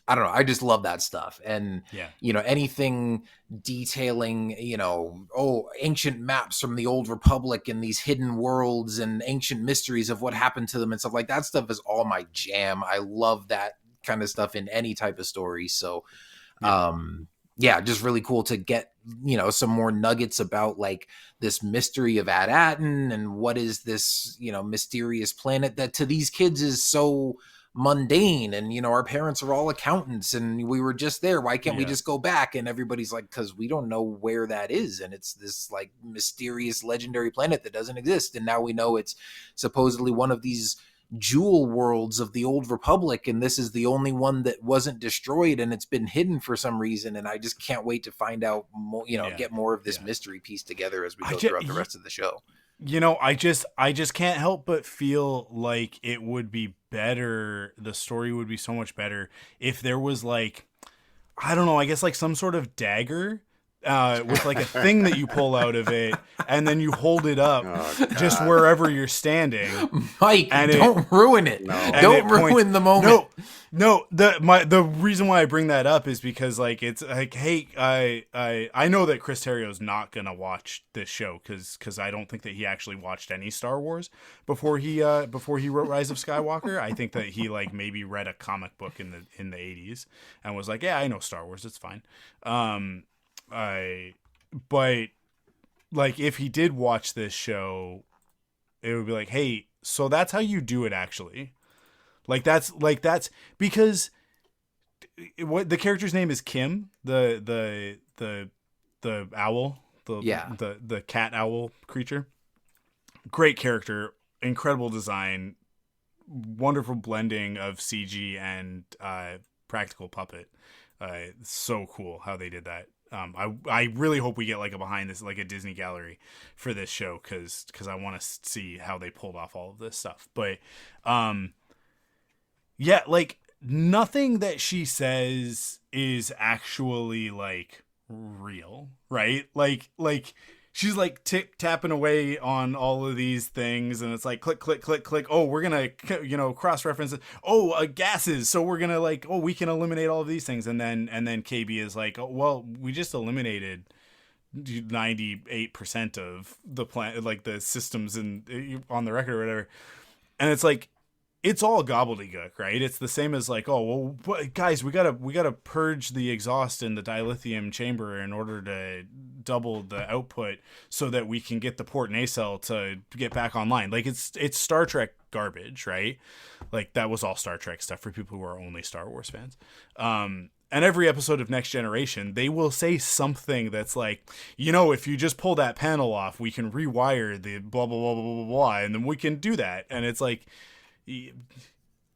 C: I don't know. I just love that stuff. And, anything detailing, ancient maps from the old Republic and these hidden worlds and ancient mysteries of what happened to them and stuff like that stuff is all my jam. I love that kind of stuff in any type of story. So, just really cool to get, some more nuggets about like this mystery of Ad-Atten and what is this, mysterious planet that to these kids is so mundane. And our parents are all accountants and we were just there, why can't we just go back? And everybody's like, because we don't know where that is, and it's this like mysterious legendary planet that doesn't exist, and now we know it's supposedly one of these jewel worlds of the old Republic, and this is the only one that wasn't destroyed, and it's been hidden for some reason. And I just can't wait to find out more, get more of this mystery piece together as we go throughout the rest of the show.
B: You know, I just can't help but feel like it would be better. The story would be so much better if there was like, I don't know, I guess like some sort of dagger with like a thing that you pull out of it and then you hold it up just wherever you're standing.
C: Mike,
B: and
C: don't ruin it.
D: No.
C: Don't ruin the moment.
B: No, the reason why I bring that up is because like it's like, hey, I know that Chris Terrio's not gonna watch this show because I don't think that he actually watched any Star Wars before he wrote Rise of Skywalker. I think that he like maybe read a comic book in the 80s and was like, yeah, I know Star Wars, it's fine. But like if he did watch this show, it would be like, hey, so that's how you do it actually. Like that's because what the character's name is Kim, the owl, the cat owl creature. Great character, incredible design, wonderful blending of CG and practical puppet. So cool how they did that. I really hope we get like a behind this, like a Disney gallery for this show because I want to see how they pulled off all of this stuff. But yeah, like nothing that she says is actually like real, right? Like she's like tapping away on all of these things and it's like click, click, click, click. Oh, we're going to, you know, cross-reference it. Oh, gases. So we're going to like, oh, we can eliminate all of these things. And then KB is like, oh, well, we just eliminated 98% of the planet, like the systems on the record or whatever. And it's like, it's all gobbledygook, right? It's the same as like, oh, well, guys, we gotta purge the exhaust in the dilithium chamber in order to double the output so that we can get the port nacelle to get back online. Like it's Star Trek garbage, right? Like that was all Star Trek stuff for people who are only Star Wars fans. And every episode of Next Generation, they will say something that's like, you know, if you just pull that panel off, we can rewire the blah blah blah blah blah blah, and then we can do that. And it's like,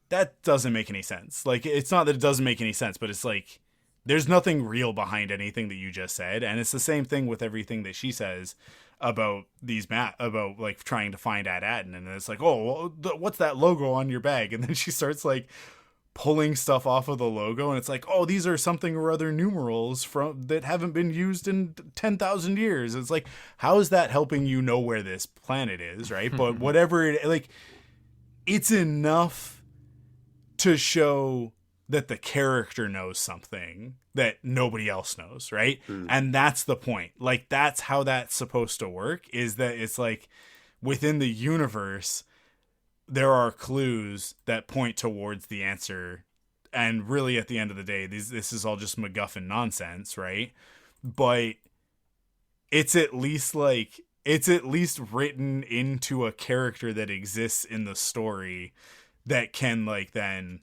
B: that doesn't make any sense. Like it's not that it doesn't make any sense, but it's like there's nothing real behind anything that you just said. And it's the same thing with everything that she says about about like trying to find Ad-Aden. And it's like, oh, well, what's that logo on your bag? And then she starts like pulling stuff off of the logo and it's like, oh, these are something or other numerals that haven't been used in 10,000 years. It's like, how is that helping you know where this planet is, right? But whatever it like, it's enough to show that the character knows something that nobody else knows, right? And that's the point. Like, that's how that's supposed to work, is that it's like within the universe, there are clues that point towards the answer. And really, at the end of the day, this is all just MacGuffin nonsense, right? But it's at least written into a character that exists in the story that can like then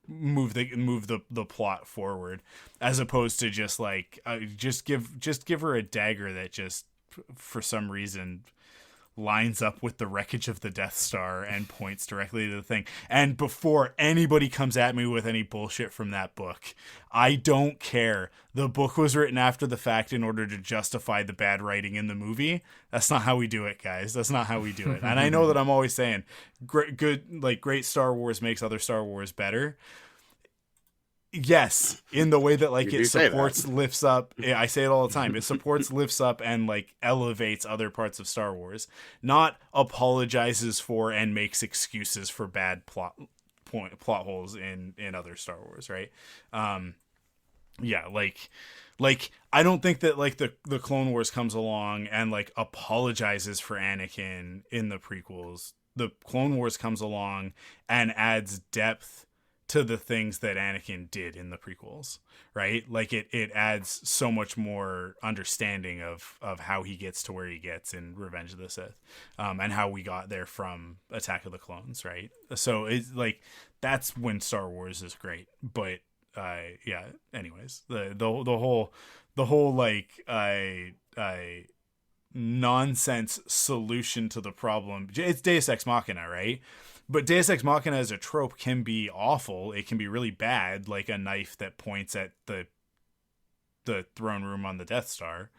B: move the plot forward, as opposed to just like just give her a dagger that just for some reason lines up with the wreckage of the Death Star and points directly to the thing. And before anybody comes at me with any bullshit from that book, I don't care. The book was written after the fact in order to justify the bad writing in the movie. That's not how we do it, guys. That's not how we do it. And I know that I'm always saying great Star Wars makes other Star Wars better. Yes, in the way that like it supports, lifts up. I say it all the time. It supports, lifts up, and like elevates other parts of Star Wars. Not apologizes for and makes excuses for bad plot holes in other Star Wars. Right? Yeah, like I don't think that like the Clone Wars comes along and like apologizes for Anakin in the prequels. The Clone Wars comes along and adds depth to the things that Anakin did in the prequels, right? Like it adds so much more understanding of how he gets to where he gets in Revenge of the Sith, and how we got there from Attack of the Clones, right? So it's like, that's when Star Wars is great. But yeah, anyways, the whole like nonsense solution to the problem, it's Deus Ex Machina, right? But Deus Ex Machina as a trope can be awful. It can be really bad, like a knife that points at the throne room on the Death Star.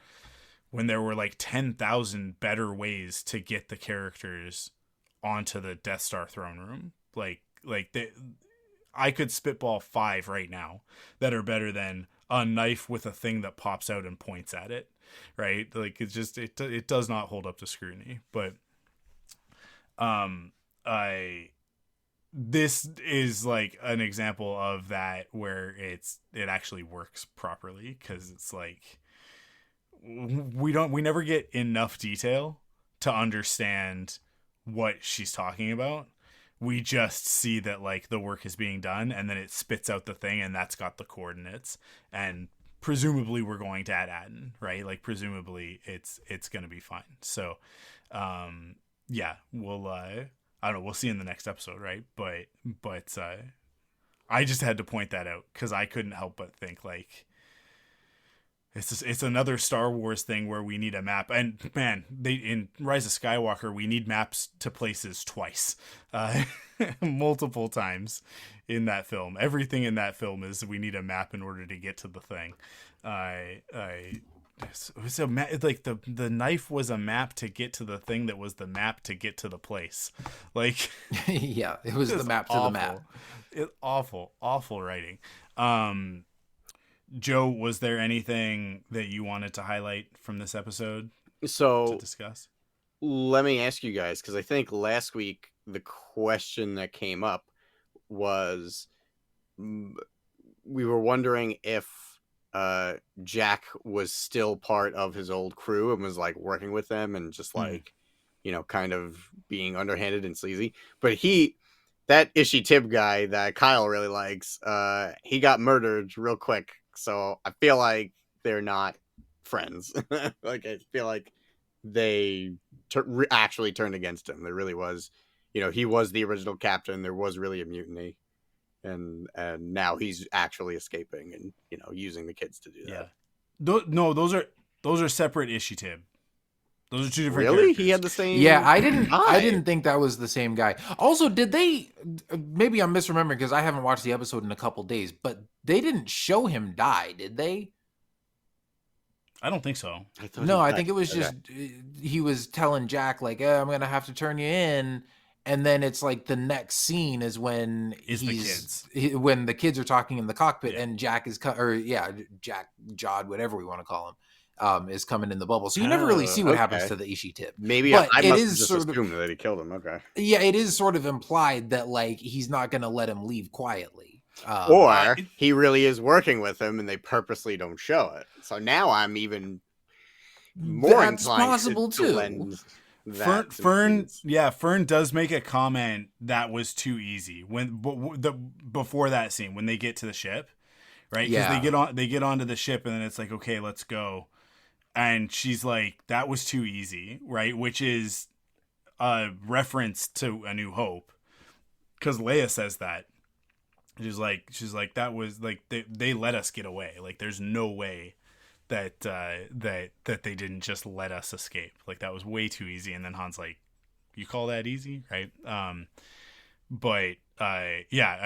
B: when there were like 10,000 better ways to get the characters onto the Death Star throne room. I could spitball 5 right now that are better than a knife with a thing that pops out and points at it, right? Like it's just it does not hold up to scrutiny. But this is like an example of that where it actually works properly, because it's like we never get enough detail to understand what she's talking about. We just see that like the work is being done, and then it spits out the thing, and that's got the coordinates, and presumably we're going to Aden, right? Like presumably it's going to be fine. So yeah, we'll I don't know, we'll see in the next episode, right? But I just had to point that out because I couldn't help but think like it's another Star Wars thing where we need a map. And man, in Rise of Skywalker, we need maps to places twice, multiple times in that film. Everything in that film is we need a map in order to get to the thing. It was like the knife was a map to get to the thing that was the map to get to the place. Like,
C: yeah, it was the map to the map.
B: Awful writing. Joe, was there anything that you wanted to highlight from this episode to discuss?
D: Let me ask you guys, because I think last week the question that came up was we were wondering if Jack was still part of his old crew and was like working with them and just like, kind of being underhanded and sleazy. But that Ishi Tib guy that Kyle really likes, he got murdered real quick. So I feel like they're not friends. Like, I feel like they actually turned against him. There really was, he was the original captain. There was really a mutiny. And now he's actually escaping and, using the kids to do that.
B: Yeah. No, those are separate Ishi Tib. Those are two different
D: Really?
B: characters.
D: He had the same...
C: Yeah, I didn't think that was the same guy. Also, did they... Maybe I'm misremembering because I haven't watched the episode in a couple days, but they didn't show him die, did they?
B: I don't think so.
C: I think it was just... He was telling Jack, like, I'm going to have to turn you in. And then it's like the next scene is when when the kids are talking in the cockpit, and Jack is... Jack, Jod, whatever we want to call him. Is coming in the bubble, so you never really see what happens to the Ishi Tib.
D: Maybe I must have just assumed that he killed him. Okay,
C: yeah, it is sort of implied that like he's not going to let him leave quietly,
D: or he really is working with him, and they purposely don't show it. So now I'm even more
C: that's possible too.
B: Fern does make a comment that was too easy before that scene when they get to the ship, right? Because they get onto the ship, and then it's like, okay, let's go. And she's like, that was too easy, right? Which is a reference to A New Hope. Because Leia says that. She's like, that was like, they let us get away. Like, there's no way that they didn't just let us escape. Like, that was way too easy. And then Han's like, you call that easy? Right? I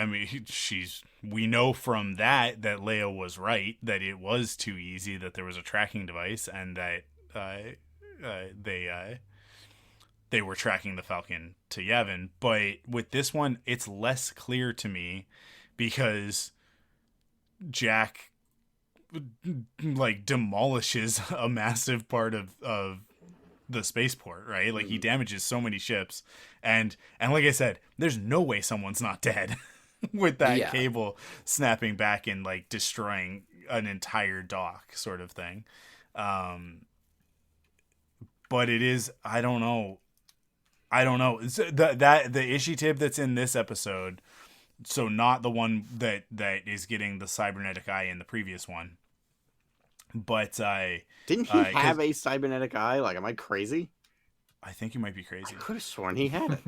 B: mean, we know from that Leia was right, that it was too easy, that there was a tracking device, and that they were tracking the Falcon to Yavin. But with this one, it's less clear to me because Jack like demolishes a massive part of the spaceport, right? Like, he damages so many ships, and like I said, there's no way someone's not dead with that cable snapping back and like destroying an entire dock, sort of thing. But it is, I don't know. The Ishi Tib that's in this episode, so not the one that is getting the cybernetic eye in the previous one. But
D: didn't he have a cybernetic eye? Like, am I crazy?
B: I think you might be crazy.
D: I could have sworn he had it.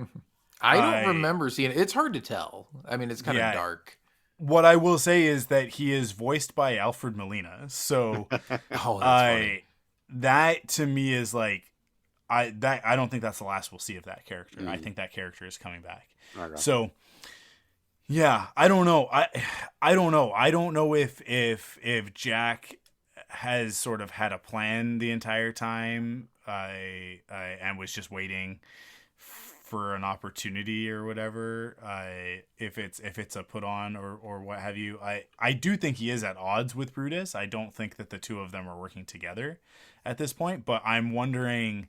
C: I don't remember seeing it. It's hard to tell. I mean, it's kind of dark.
B: What I will say is that he is voiced by Alfred Molina. So
C: that's funny.
B: That to me is like, I don't think that's the last we'll see of that character. I think that character is coming back. Okay. So yeah, I don't know. I don't know. I don't know if Jack has sort of had a plan the entire time, and was just waiting for an opportunity or whatever. If it's a put on or what have you, I do think he is at odds with Brutus. I don't think that the two of them are working together at this point, but I'm wondering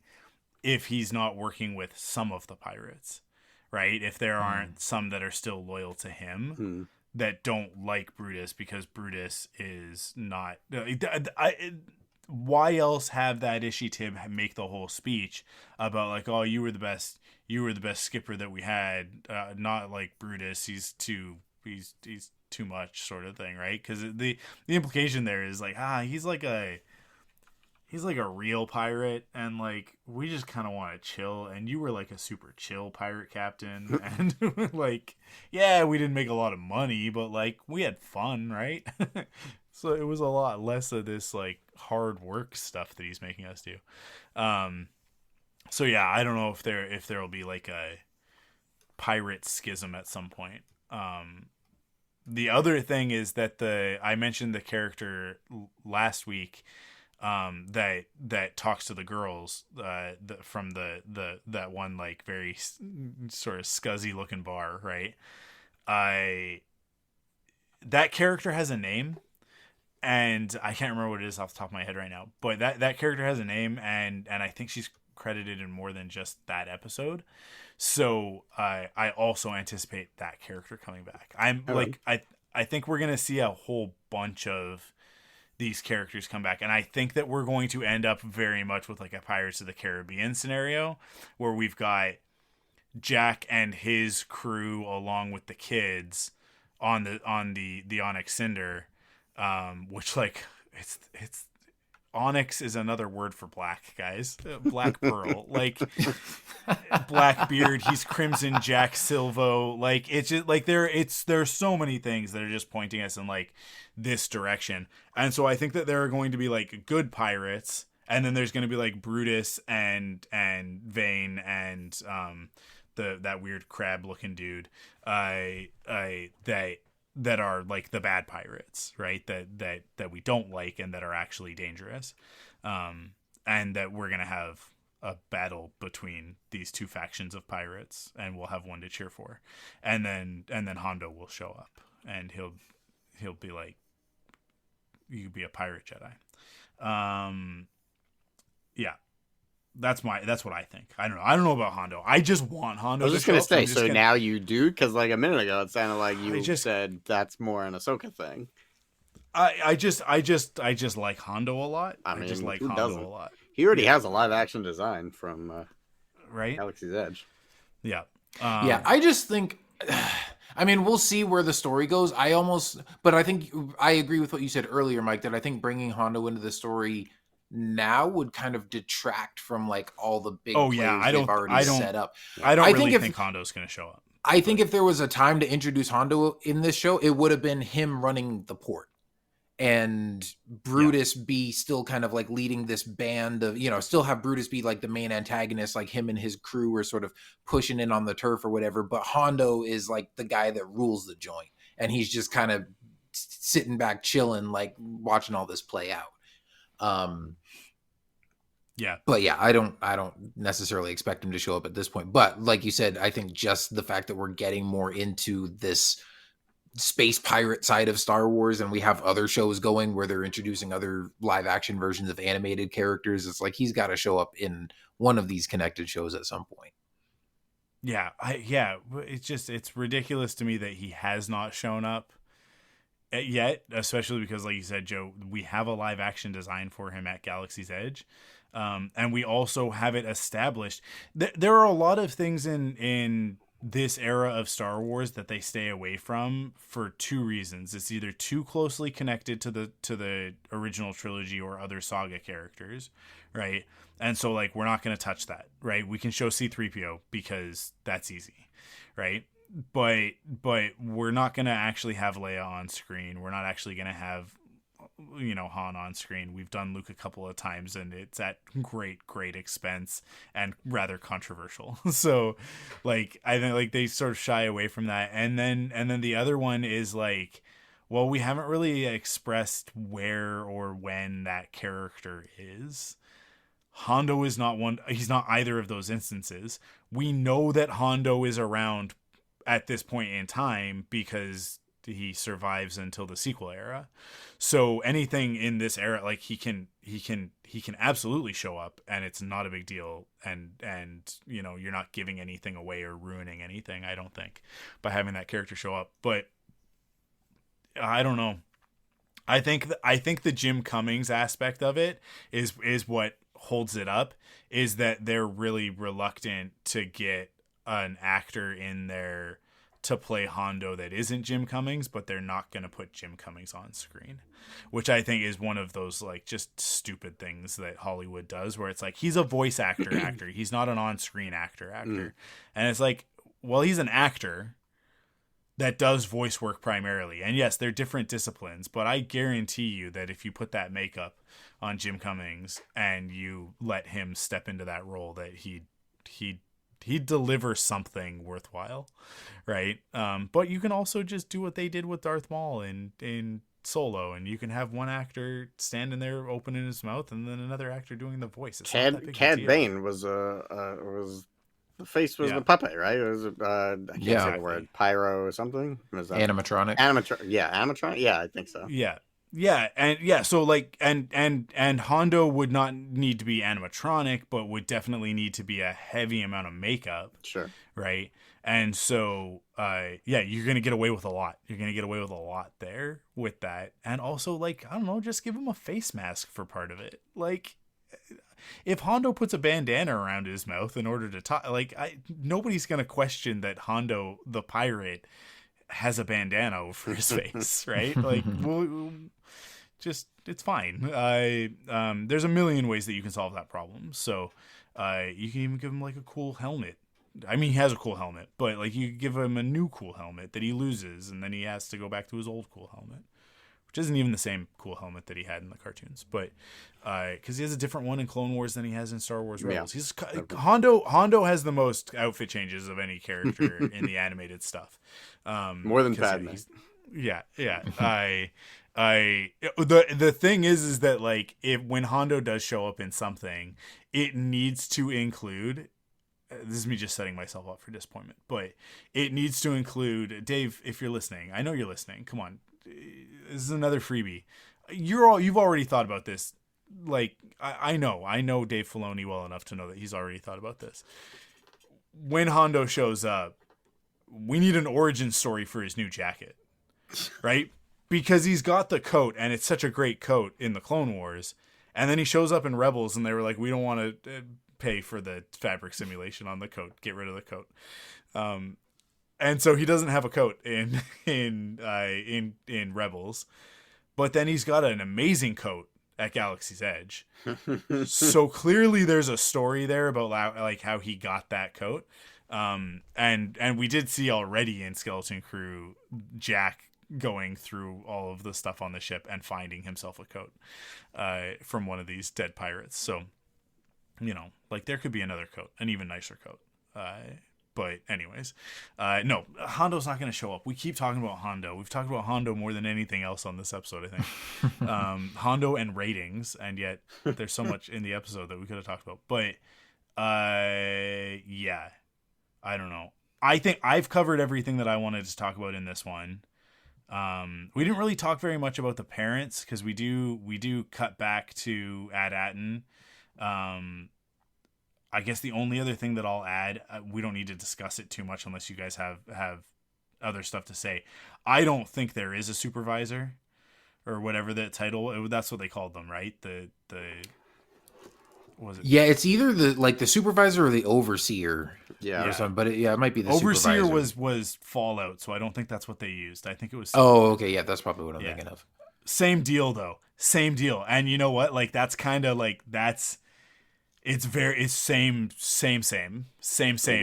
B: if he's not working with some of the pirates, right? If there aren't some that are still loyal to him that don't like Brutus because Brutus is not. Why else have that Ishitib make the whole speech about like, oh, you were the best skipper that we had, not like Brutus. He's too much, sort of thing, right? Because the implication there is like, he's like a real pirate, and like we just kind of want to chill, and you were like a super chill pirate captain, and like, yeah, we didn't make a lot of money, but like we had fun, right? So it was a lot less of this like hard work stuff that he's making us do. So yeah, I don't know if there will be like a pirate schism at some point. The other thing is that I mentioned the character last week, that talks to the girls, from that one like very sort of scuzzy looking bar, right? That character has a name, and I can't remember what it is off the top of my head right now, but that character has a name, and I think she's credited in more than just that episode. So I also anticipate that character coming back. I think we're gonna see a whole bunch of these characters come back, and I think that we're going to end up very much with like a Pirates of the Caribbean scenario where we've got Jack and his crew along with the kids on the Onyx Cinder, which like it's Onyx is another word for black, guys. Black Pearl, like Blackbeard. He's Crimson Jack Silvo. Like it's just like there's so many things that are just pointing us in like this direction, and so I think that there are going to be like good pirates, and then there's going to be like Brutus and Vane and that weird crab looking dude. That are like the bad pirates, right? That we don't like and that are actually dangerous, and that we're gonna have a battle between these two factions of pirates, and we'll have one to cheer for, and then Hondo will show up, and he'll be like, "You could be a pirate Jedi." Yeah. That's what I think. I don't know about Hondo. I just want Hondo.
D: I was just gonna say. So now you do, because like a minute ago it sounded like you said that's more an Ahsoka thing.
B: I just like Hondo a lot. I just like Hondo
D: doesn't?
B: a lot.
D: He already has a live action design from
B: right
D: Galaxy's Edge.
B: Yeah.
C: I just think. I mean, we'll see where the story goes. But I think I agree with what you said earlier, Mike. That I think bringing Hondo into the story now would kind of detract from like all the big players they've already set up.
B: I don't really think Hondo's going to show up.
C: I think if there was a time to introduce Hondo in this show, it would have been him running the port and Brutus be still kind of like leading this band of, still have Brutus be like the main antagonist, like him and his crew are sort of pushing in on the turf or whatever. But Hondo is like the guy that rules the joint, and he's just kind of sitting back, chilling, like watching all this play out. But yeah, I don't necessarily expect him to show up at this point. But like you said, I think just the fact that we're getting more into this space pirate side of Star Wars, and we have other shows going where they're introducing other live action versions of animated characters, it's like he's got to show up in one of these connected shows at some point. It's ridiculous to me that he has not shown up yet, especially because, like you said, Joe, we have a live action design for him at Galaxy's Edge, and we also have it established. There are a lot of things in this era of Star Wars that they stay away from for two reasons. It's either too closely connected to the original trilogy or other saga characters, right? And so like we're not going to touch that, right? We can show C-3PO because that's easy, right? But we're not going to actually have Leia on screen. We're not actually going to have, Han on screen. We've done Luke a couple of times, and it's at great expense and rather controversial. So, like, I think like they sort of shy away from that. And then the other one is like,
B: well, we haven't really expressed where or when that character is. Hondo is not one. He's not either of those instances. We know that Hondo is around at this point in time because he survives until the sequel era. So anything in this era, like he can absolutely show up, and it's not a big deal. And you know, you're not giving anything away or ruining anything, I don't think, by having that character show up. But I don't know. I think the Jim Cummings aspect of it is what holds it up, is that they're really reluctant to get an actor in there to play Hondo that isn't Jim Cummings, but they're not going to put Jim Cummings on screen, which I think is one of those like just stupid things that Hollywood does, where it's like, he's a voice actor. He's not an on-screen actor. And it's like, well, he's an actor that does voice work primarily. And yes, they're different disciplines, but I guarantee you that if you put that makeup on Jim Cummings and you let him step into that role, that he'd deliver something worthwhile, right? But you can also just do what they did with Darth Maul in Solo, and you can have one actor standing there opening his mouth and then another actor doing the voice.
D: Cad Bane was the face was the puppet, right? It was I can't say the word, pyro or something. Was that
C: animatronic?
D: Animatronic. Yeah, I think so.
B: So like, and Hondo would not need to be animatronic, but would definitely need to be a heavy amount of makeup.
D: Sure.
B: Right. And so, you're gonna get away with a lot. You're gonna get away with a lot there with that, and also, like, I don't know, just give him a face mask for part of it. Like, if Hondo puts a bandana around his mouth in order to talk, like, nobody's gonna question that Hondo the pirate has a bandana over his face, right? Like, it's fine. There's a million ways that you can solve that problem. So, you can even give him like a cool helmet. I mean, he has a cool helmet, but like, you give him a new cool helmet that he loses, and then he has to go back to his old cool helmet, which isn't even the same cool helmet that he had in the cartoons, but because he has a different one in Clone Wars than he has in Star Wars Rebels. Hondo has the most outfit changes of any character in the animated stuff.
D: More than Padme.
B: Yeah. The thing is that, like, when Hondo does show up in something, it needs to include. This is me just setting myself up for disappointment, but it needs to include, Dave, if you're listening. I know you're listening. Come on, this is another freebie. You've already thought about this. Like, I know Dave Filoni well enough to know that he's already thought about this. When Hondo shows up, we need an origin story for his new jacket, right? Because he's got the coat, and it's such a great coat in the Clone Wars, and then he shows up in Rebels, and they were like, we don't want to pay for the fabric simulation on the coat. Get rid of the coat. And so he doesn't have a coat in Rebels, but then he's got an amazing coat at Galaxy's Edge. So clearly there's a story there about like how he got that coat. And we did see already in Skeleton Crew, Jack going through all of the stuff on the ship and finding himself a coat from one of these dead pirates. So, you know, like, there could be another coat, an even nicer coat. But anyways, no, Hondo's not going to show up. We keep talking about Hondo. We've talked about Hondo more than anything else on this episode, I think. Hondo and ratings, and yet there's so much in the episode that we could have talked about. But, yeah, I don't know. I think I've covered everything that I wanted to talk about in this one. We didn't really talk very much about the parents, because we do cut back to Ad-Atten. I guess the only other thing that I'll add, we don't need to discuss it too much unless you guys have other stuff to say. I don't think there is a supervisor or whatever that title. That's what they called them, right? The what was it?
C: Yeah, it's either the supervisor or the overseer.
D: Yeah.
C: Or something, but it might be the
B: overseer
C: supervisor.
B: was Fallout, so I don't think that's what they used. I think it was.
C: Oh, okay, yeah, that's probably what I'm thinking of.
B: Same deal though. Same deal. And you know what? Like, that's kind of like it's same.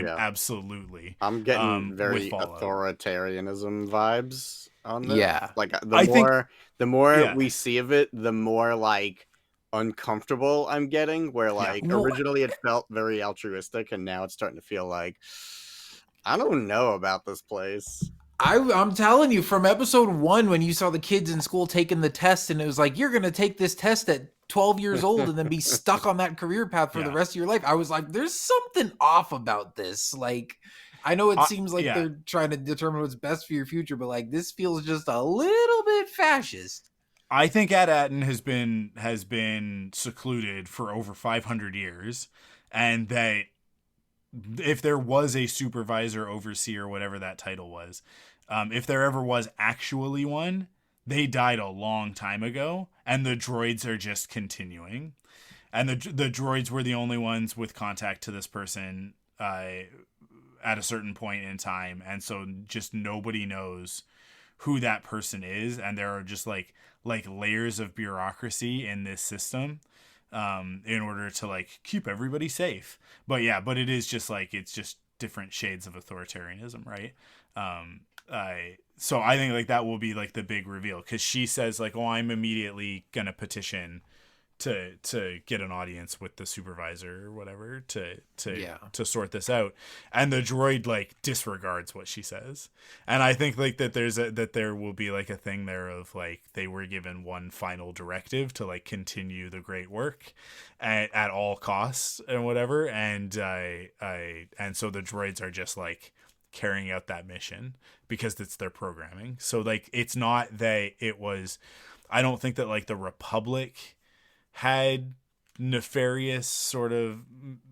B: Yeah. Absolutely.
D: I'm getting very authoritarianism vibes on this.
C: Yeah.
D: Like, the more we see of it, the more like uncomfortable I'm getting, where like originally it felt very altruistic, and now it's starting to feel like, I don't know about this place.
C: I'm telling you, from episode 1, when you saw the kids in school taking the test, and it was like, you're going to take this test at 12 years old and then be stuck on that career path for the rest of your life. I was like, there's something off about this. Like, I know it seems like they're trying to determine what's best for your future, but like, this feels just a little bit fascist.
B: I think At-Atten has been secluded for over 500 years, and that if there was a supervisor, overseer, whatever that title was, if there ever was actually one, they died a long time ago, and the droids are just continuing. And the droids were the only ones with contact to this person at a certain point in time, and so just nobody knows who that person is, and there are just like layers of bureaucracy in this system in order to like keep everybody safe. But it is just like, it's just different shades of authoritarianism, right? So I think like that will be like the big reveal, because she says like, oh, I'm immediately gonna petition to get an audience with the supervisor or whatever to sort this out, and the droid like disregards what she says. And I think like that there will be like a thing there of like, they were given one final directive to like continue the great work at all costs and whatever, and so the droids are just like carrying out that mission because it's their programming. So like, it's not that it was, I don't think that like the Republic had nefarious sort of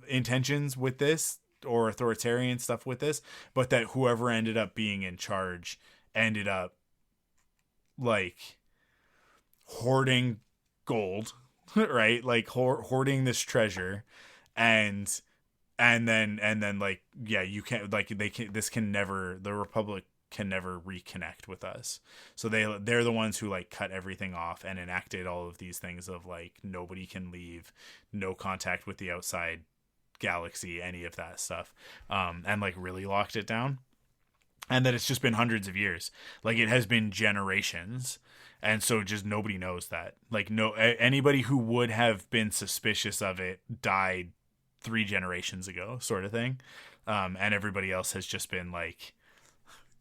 B: intentions with this or authoritarian stuff with this, but that whoever ended up being in charge ended up like hoarding gold, right? Like hoarding this treasure, and then like, yeah, you can't like, the Republic can never reconnect with us. So they're the ones who like cut everything off and enacted all of these things of like, nobody can leave, no contact with the outside galaxy, any of that stuff, and like really locked it down. And that it's just been hundreds of years, like it has been generations, and so just nobody knows that. Like anybody who would have been suspicious of it died 3 generations ago, sort of thing, and everybody else has just been like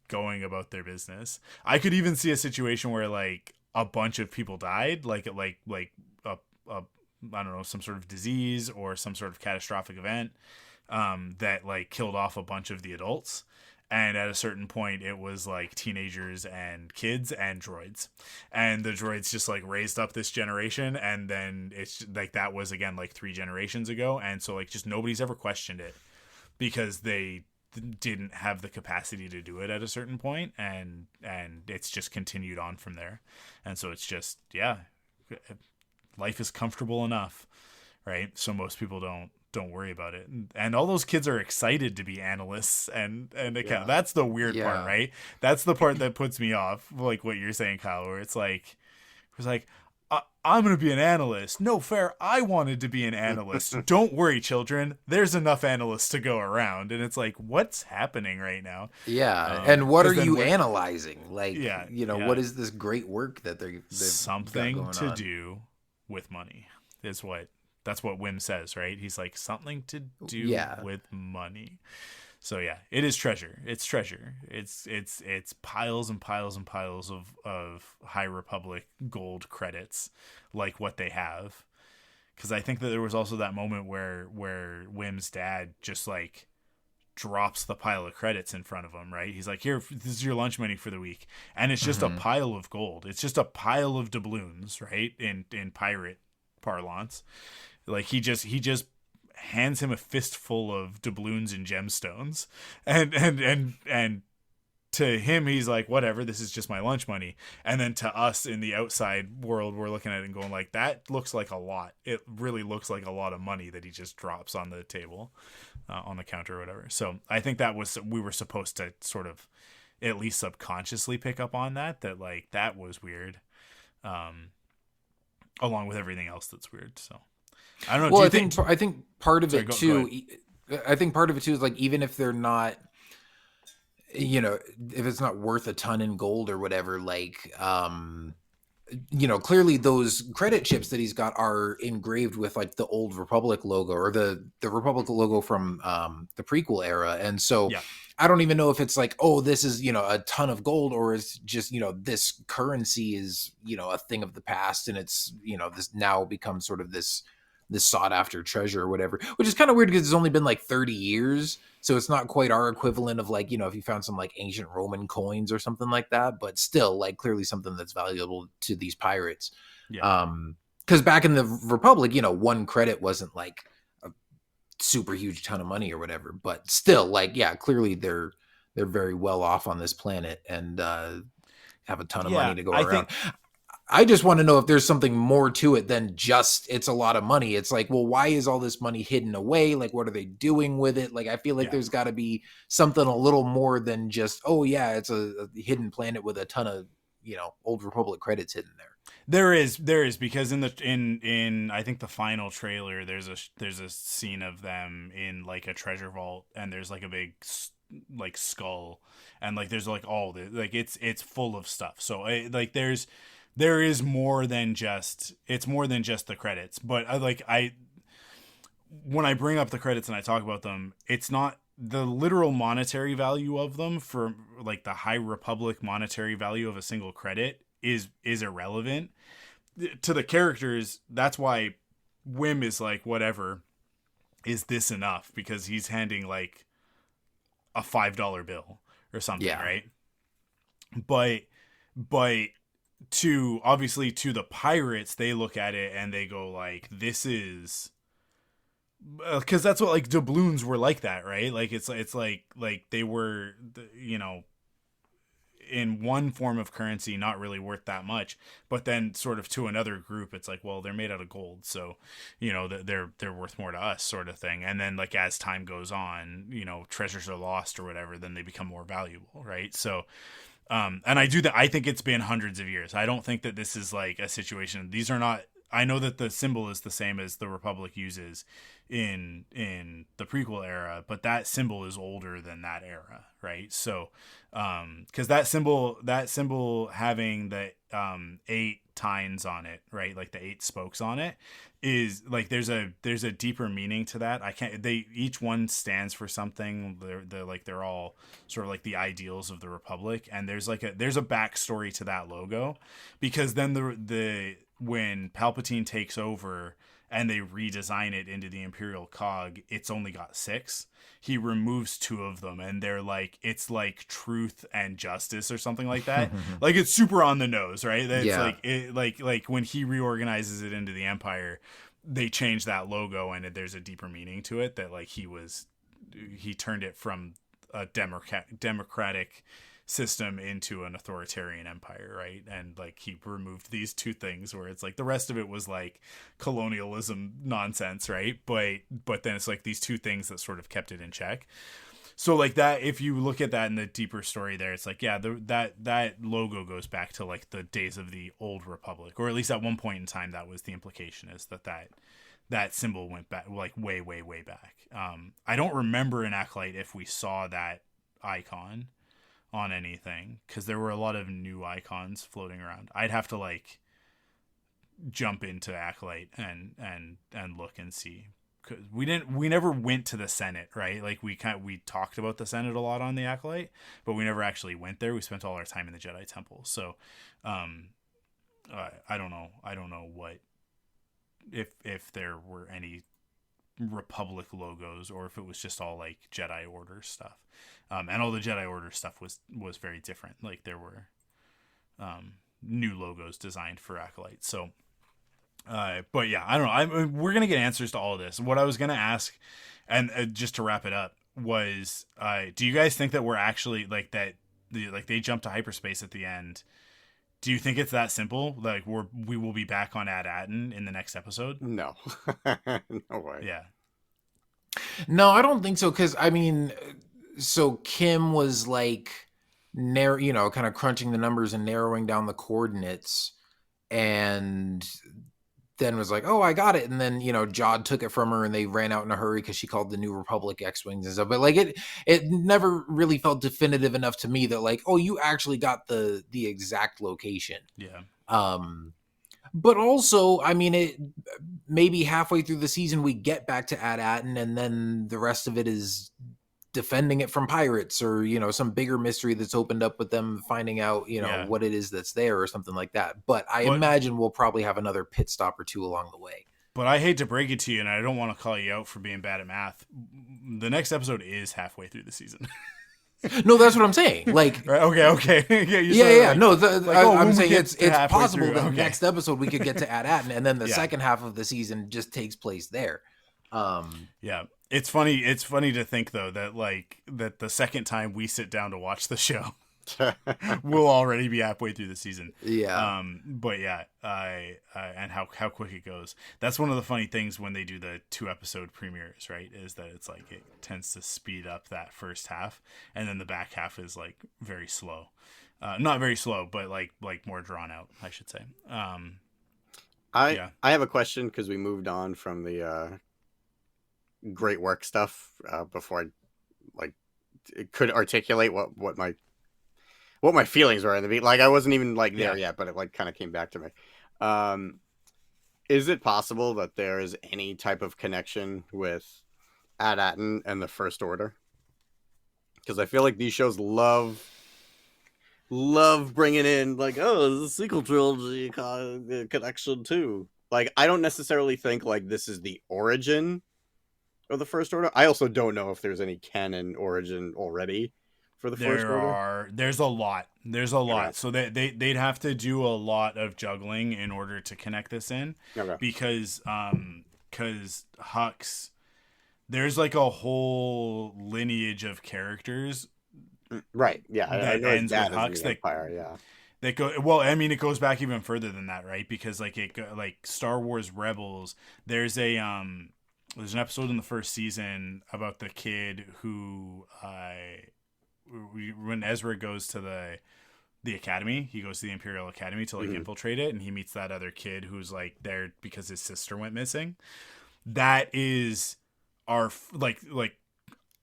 B: going about their business. I could even see a situation where like a bunch of people died, like a I don't know, some sort of disease or some sort of catastrophic event that like killed off a bunch of the adults, and at a certain point it was like teenagers and kids and droids, and the droids just like raised up this generation, and then it's like, that was again like 3 generations ago, and so like just nobody's ever questioned it because they didn't have the capacity to do it at a certain point, and it's just continued on from there. And so it's just, yeah, life is comfortable enough, right? So most people don't worry about it, and all those kids are excited to be analysts, and that's the weird part, right? That's the part that puts me off, like what you're saying, Kyle, where it's like I'm going to be an analyst. No fair. I wanted to be an analyst. Don't worry, children. There's enough analysts to go around. And it's like, what's happening right now?
C: Yeah. And what are you analyzing? Like, what is this great work that they've
B: something to do with money is that's what Wim says, right? He's like, something to do with money. So yeah, it is treasure. It's treasure. It's piles and piles and piles of High Republic gold credits, like what they have. Because I think that there was also that moment where Wim's dad just like drops the pile of credits in front of him, right? He's like, here, this is your lunch money for the week, and it's just a pile of gold. It's just a pile of doubloons, right? In pirate parlance, like he just hands him a fistful of doubloons and gemstones, and to him he's like, whatever, this is just my lunch money. And then to us in the outside world, we're looking at it and going like, that looks like a lot. It really looks like a lot of money that he just drops on the table, on the counter or whatever. So I think we were supposed to sort of at least subconsciously pick up on that like that was weird, along with everything else that's weird. So I don't know.
C: Well, I think part of it too. I think part of it too is like, even if they're not, if it's not worth a ton in gold or whatever, like, clearly those credit chips that he's got are engraved with like the old Republic logo or the Republic logo from the prequel era, and so I don't even know if it's like, oh, this is, a ton of gold, or it's just, this currency is, a thing of the past, and it's, this now becomes sort of this sought after treasure or whatever, which is kind of weird because it's only been like 30 years. So it's not quite our equivalent of like, if you found some like ancient Roman coins or something like that, but still like clearly something that's valuable to these pirates.
B: Yeah.
C: Because back in the Republic, one credit wasn't like a super huge ton of money or whatever, but still like, yeah, clearly they're very well off on this planet and have a ton of money to go around. I just want to know if there's something more to it than just it's a lot of money. It's like, well, why is all this money hidden away? Like, what are they doing with it? Like, I feel like there's got to be something a little more than just, oh yeah, it's a hidden planet with a ton of, Old Republic credits hidden there.
B: There is because in I think the final trailer there's a scene of them in like a treasure vault, and there's like a big like skull, and like there's like all the like it's full of stuff. So like there is more than just the credits. But when I bring up the credits and I talk about them, it's not the literal monetary value of them for like the High Republic monetary value of a single credit is irrelevant to the characters. That's why Wim is like, whatever, is this enough? Because he's handing like a $5 bill or something, right? But to the pirates, they look at it and they go like, this is, because that's what like doubloons were like that, right? Like it's like they were, in one form of currency not really worth that much, but then sort of to another group it's like, well, they're made out of gold, so they're worth more to us, sort of thing. And then like as time goes on, treasures are lost or whatever, then they become more valuable, right? So and I think it's been hundreds of years. I don't think that this is like a situation. These are not, I know that the symbol is the same as the Republic uses in the prequel era, but that symbol is older than that era, right? So, because that symbol having the 8 tines on it, right, like the 8 spokes on it, is like there's a deeper meaning to that. Each one stands for something. They're all sort of like the ideals of the Republic, and there's a backstory to that logo, because then when Palpatine takes over and they redesign it into the Imperial cog, it's only got 6. He removes 2 of them, and they're like, it's like truth and justice or something like that. Like it's super on the nose, right? It's like when he reorganizes it into the Empire, they change that logo, and there's a deeper meaning to it, that like he turned it from a democratic system into an authoritarian empire, right? And like he removed these 2 things where it's like the rest of it was like colonialism nonsense, right? But then it's like these 2 things that sort of kept it in check. So like that, if you look at that in the deeper story there, it's like, yeah, that logo goes back to like the days of the Old Republic, or at least at one point in time that was the implication, is that symbol went back like way back. I don't remember in Acolyte if we saw that icon on anything, because there were a lot of new icons floating around. I'd have to like jump into Acolyte and look and see, because we never went to the Senate, right? Like we talked about the Senate a lot on the Acolyte, but we never actually went there. We spent all our time in the Jedi Temple. So I don't know what if there were any Republic logos, or if it was just all like Jedi Order stuff. And all the Jedi Order stuff was very different. Like there were new logos designed for Acolyte. So, but yeah, I don't know. We're going to get answers to all of this. What I was going to ask, and just to wrap it up, was do you guys think that we're actually like that? Like they jump to hyperspace at the end. Do you think it's that simple? Like we will be back on Ad-Aten in the next episode?
D: No. No way.
B: Yeah.
C: No, I don't think so. Because I mean, so Kim was like, kind of crunching the numbers and narrowing down the coordinates, and then was like, oh, I got it. And then, Jod took it from her, and they ran out in a hurry because she called the New Republic X-Wings and stuff. But like it never really felt definitive enough to me that like, oh, you actually got the exact location.
B: Yeah.
C: But also, I mean, it maybe halfway through the season we get back to Ad-Aten, and then the rest of it is defending it from pirates, or some bigger mystery that's opened up with them finding out what it is that's there, or something like that. But I imagine we'll probably have another pit stop or two along the way.
B: But I hate to break it to you, and I don't want to call you out for being bad at math. The next episode is halfway through the season.
C: No, that's what I'm saying. Like,
B: right, okay.
C: yeah. No, I'm saying it's possible
B: through.
C: that next episode we could get to Ad-Atten, and then the second half of the season just takes place there.
B: Yeah, it's funny. It's funny to think though that the second time we sit down to watch the show, we'll already be halfway through the season.
C: Yeah.
B: But yeah, and how quick it goes. That's one of the funny things when they do the 2-episode premieres, right? Is that it's like it tends to speed up that first half, and then the back half is like very slow. Not very slow, but like more drawn out, I should say.
D: I have a question, because we moved on from the great work stuff before I could articulate what my feelings were in the beat. Like, I wasn't even there yet, but it kind of came back to me. Is it possible that there is any type of connection with Ad-Atten and the First Order? Because I feel like these shows love bringing in the sequel trilogy connection too. Like, I don't necessarily think this is the origin of the First Order. I also don't know if there's any canon origin already for the First Order.
B: There's a lot.
D: Okay.
B: So they'd have to do a lot of juggling in order to connect this in.
D: Okay.
B: Because Hux, there's a whole lineage of characters.
D: Right. Yeah. I know
B: ends
D: his dad
B: with
D: is in
B: Hux.
D: the Empire. Yeah.
B: That go well. I mean, it goes back even further than that, right? Because Star Wars Rebels, there's an episode in the first season about the kid who, when Ezra goes to the academy, he goes to the Imperial Academy to infiltrate it, and he meets that other kid who's there because his sister went missing. That is our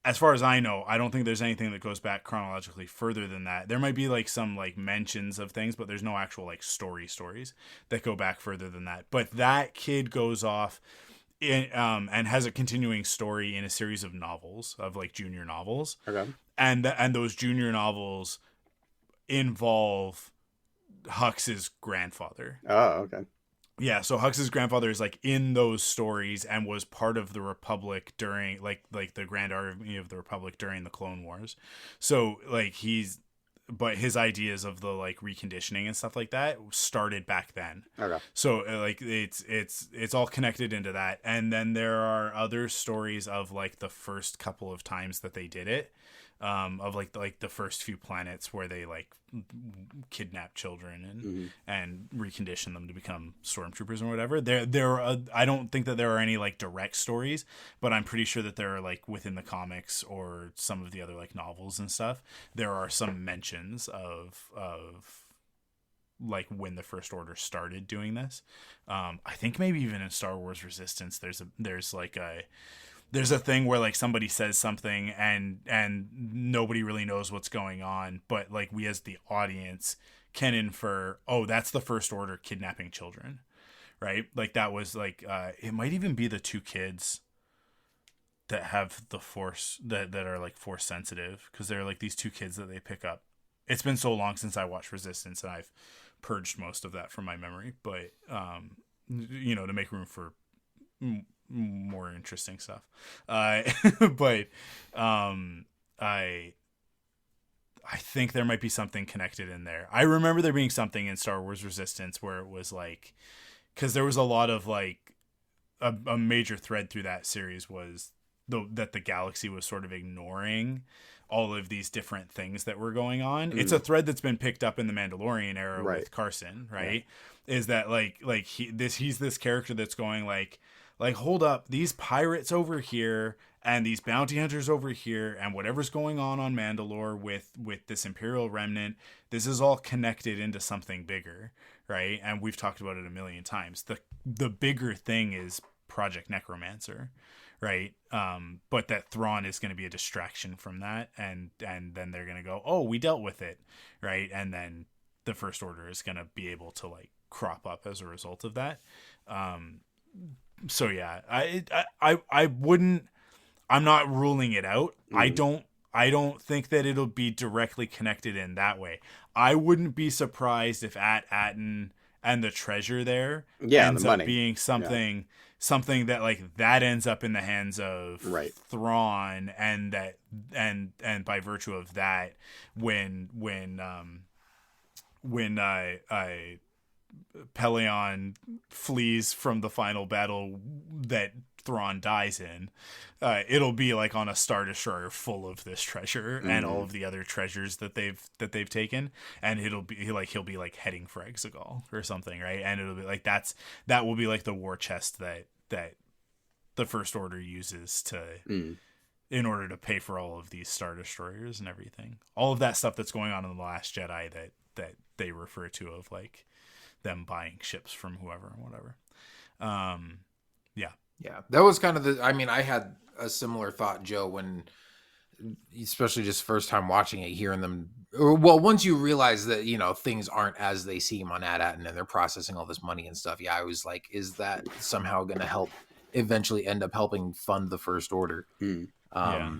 B: as far as I know, I don't think there's anything that goes back chronologically further than that. There might be some mentions of things, but there's no actual stories that go back further than that. But that kid goes off and has a continuing story in a series of novels, of junior novels.
D: Okay.
B: And those junior novels involve Hux's grandfather.
D: Oh, okay.
B: Yeah, so Hux's grandfather is in those stories and was part of the Republic during the Grand Army of the Republic during the Clone Wars. So but his ideas of the reconditioning and stuff like that started back then.
D: Okay.
B: So it's all connected into that. And then there are other stories of the first couple of times that they did it, of the first few planets where they kidnap children and recondition them to become stormtroopers or whatever. I don't think that there are any direct stories, but I'm pretty sure that there are within the comics or some of the other novels and stuff, there are some mentions of when the First Order started doing this. I think maybe even in Star Wars Resistance there's a thing where somebody says something and nobody really knows what's going on, but we as the audience can infer, oh, that's the First Order kidnapping children, right? That was it might even be the two kids that have the Force that are Force sensitive, because they're these two kids that they pick up. It's been so long since I watched Resistance, and I've purged most of that from my memory, but to make room for more interesting stuff. But I think there might be something connected in there. I remember there being something in Star Wars Resistance where it was because there was a lot of a major thread through that series was that the galaxy was sort of ignoring all of these different things that were going on. It's a thread that's been picked up in the Mandalorian era with Carson, right? Yeah. Is that he's this character that's going hold up, these pirates over here and these bounty hunters over here and whatever's going on Mandalore with this Imperial remnant, this is all connected into something bigger, right? And we've talked about it a million times. The bigger thing is Project Necromancer, right? But that Thrawn is going to be a distraction from that, and then they're going to go, oh, we dealt with it, right? And then the First Order is going to be able to crop up as a result of that. So yeah, I I'm not ruling it out.
D: Mm.
B: I don't think that it'll be directly connected in that way. I wouldn't be surprised if Atten and the treasure there
D: Yeah, the
B: ends up
D: money.
B: being something that like that ends up in the hands of
D: Right.
B: Thrawn, and that and by virtue of that, when Pelion flees from the final battle that Thrawn dies in, it'll be like on a Star Destroyer full of this treasure and all of the other treasures that they've taken, and it'll be like he'll be like heading for Exegol or something, right? And it'll be like that will be like the war chest that the First Order uses to in order to pay for all of these Star Destroyers and everything, all of that stuff that's going on in the Last Jedi that they refer to of like them buying ships from whoever or whatever.
C: Yeah, that was kind of I mean, I had a similar thought, Joe, when, especially just first time watching it, hearing them. Well, once you realize that, you know, things aren't as they seem on AT-AT and they're processing all this money and stuff. Yeah, I was like, is that somehow going to help eventually end up helping fund the First Order?
B: Yeah.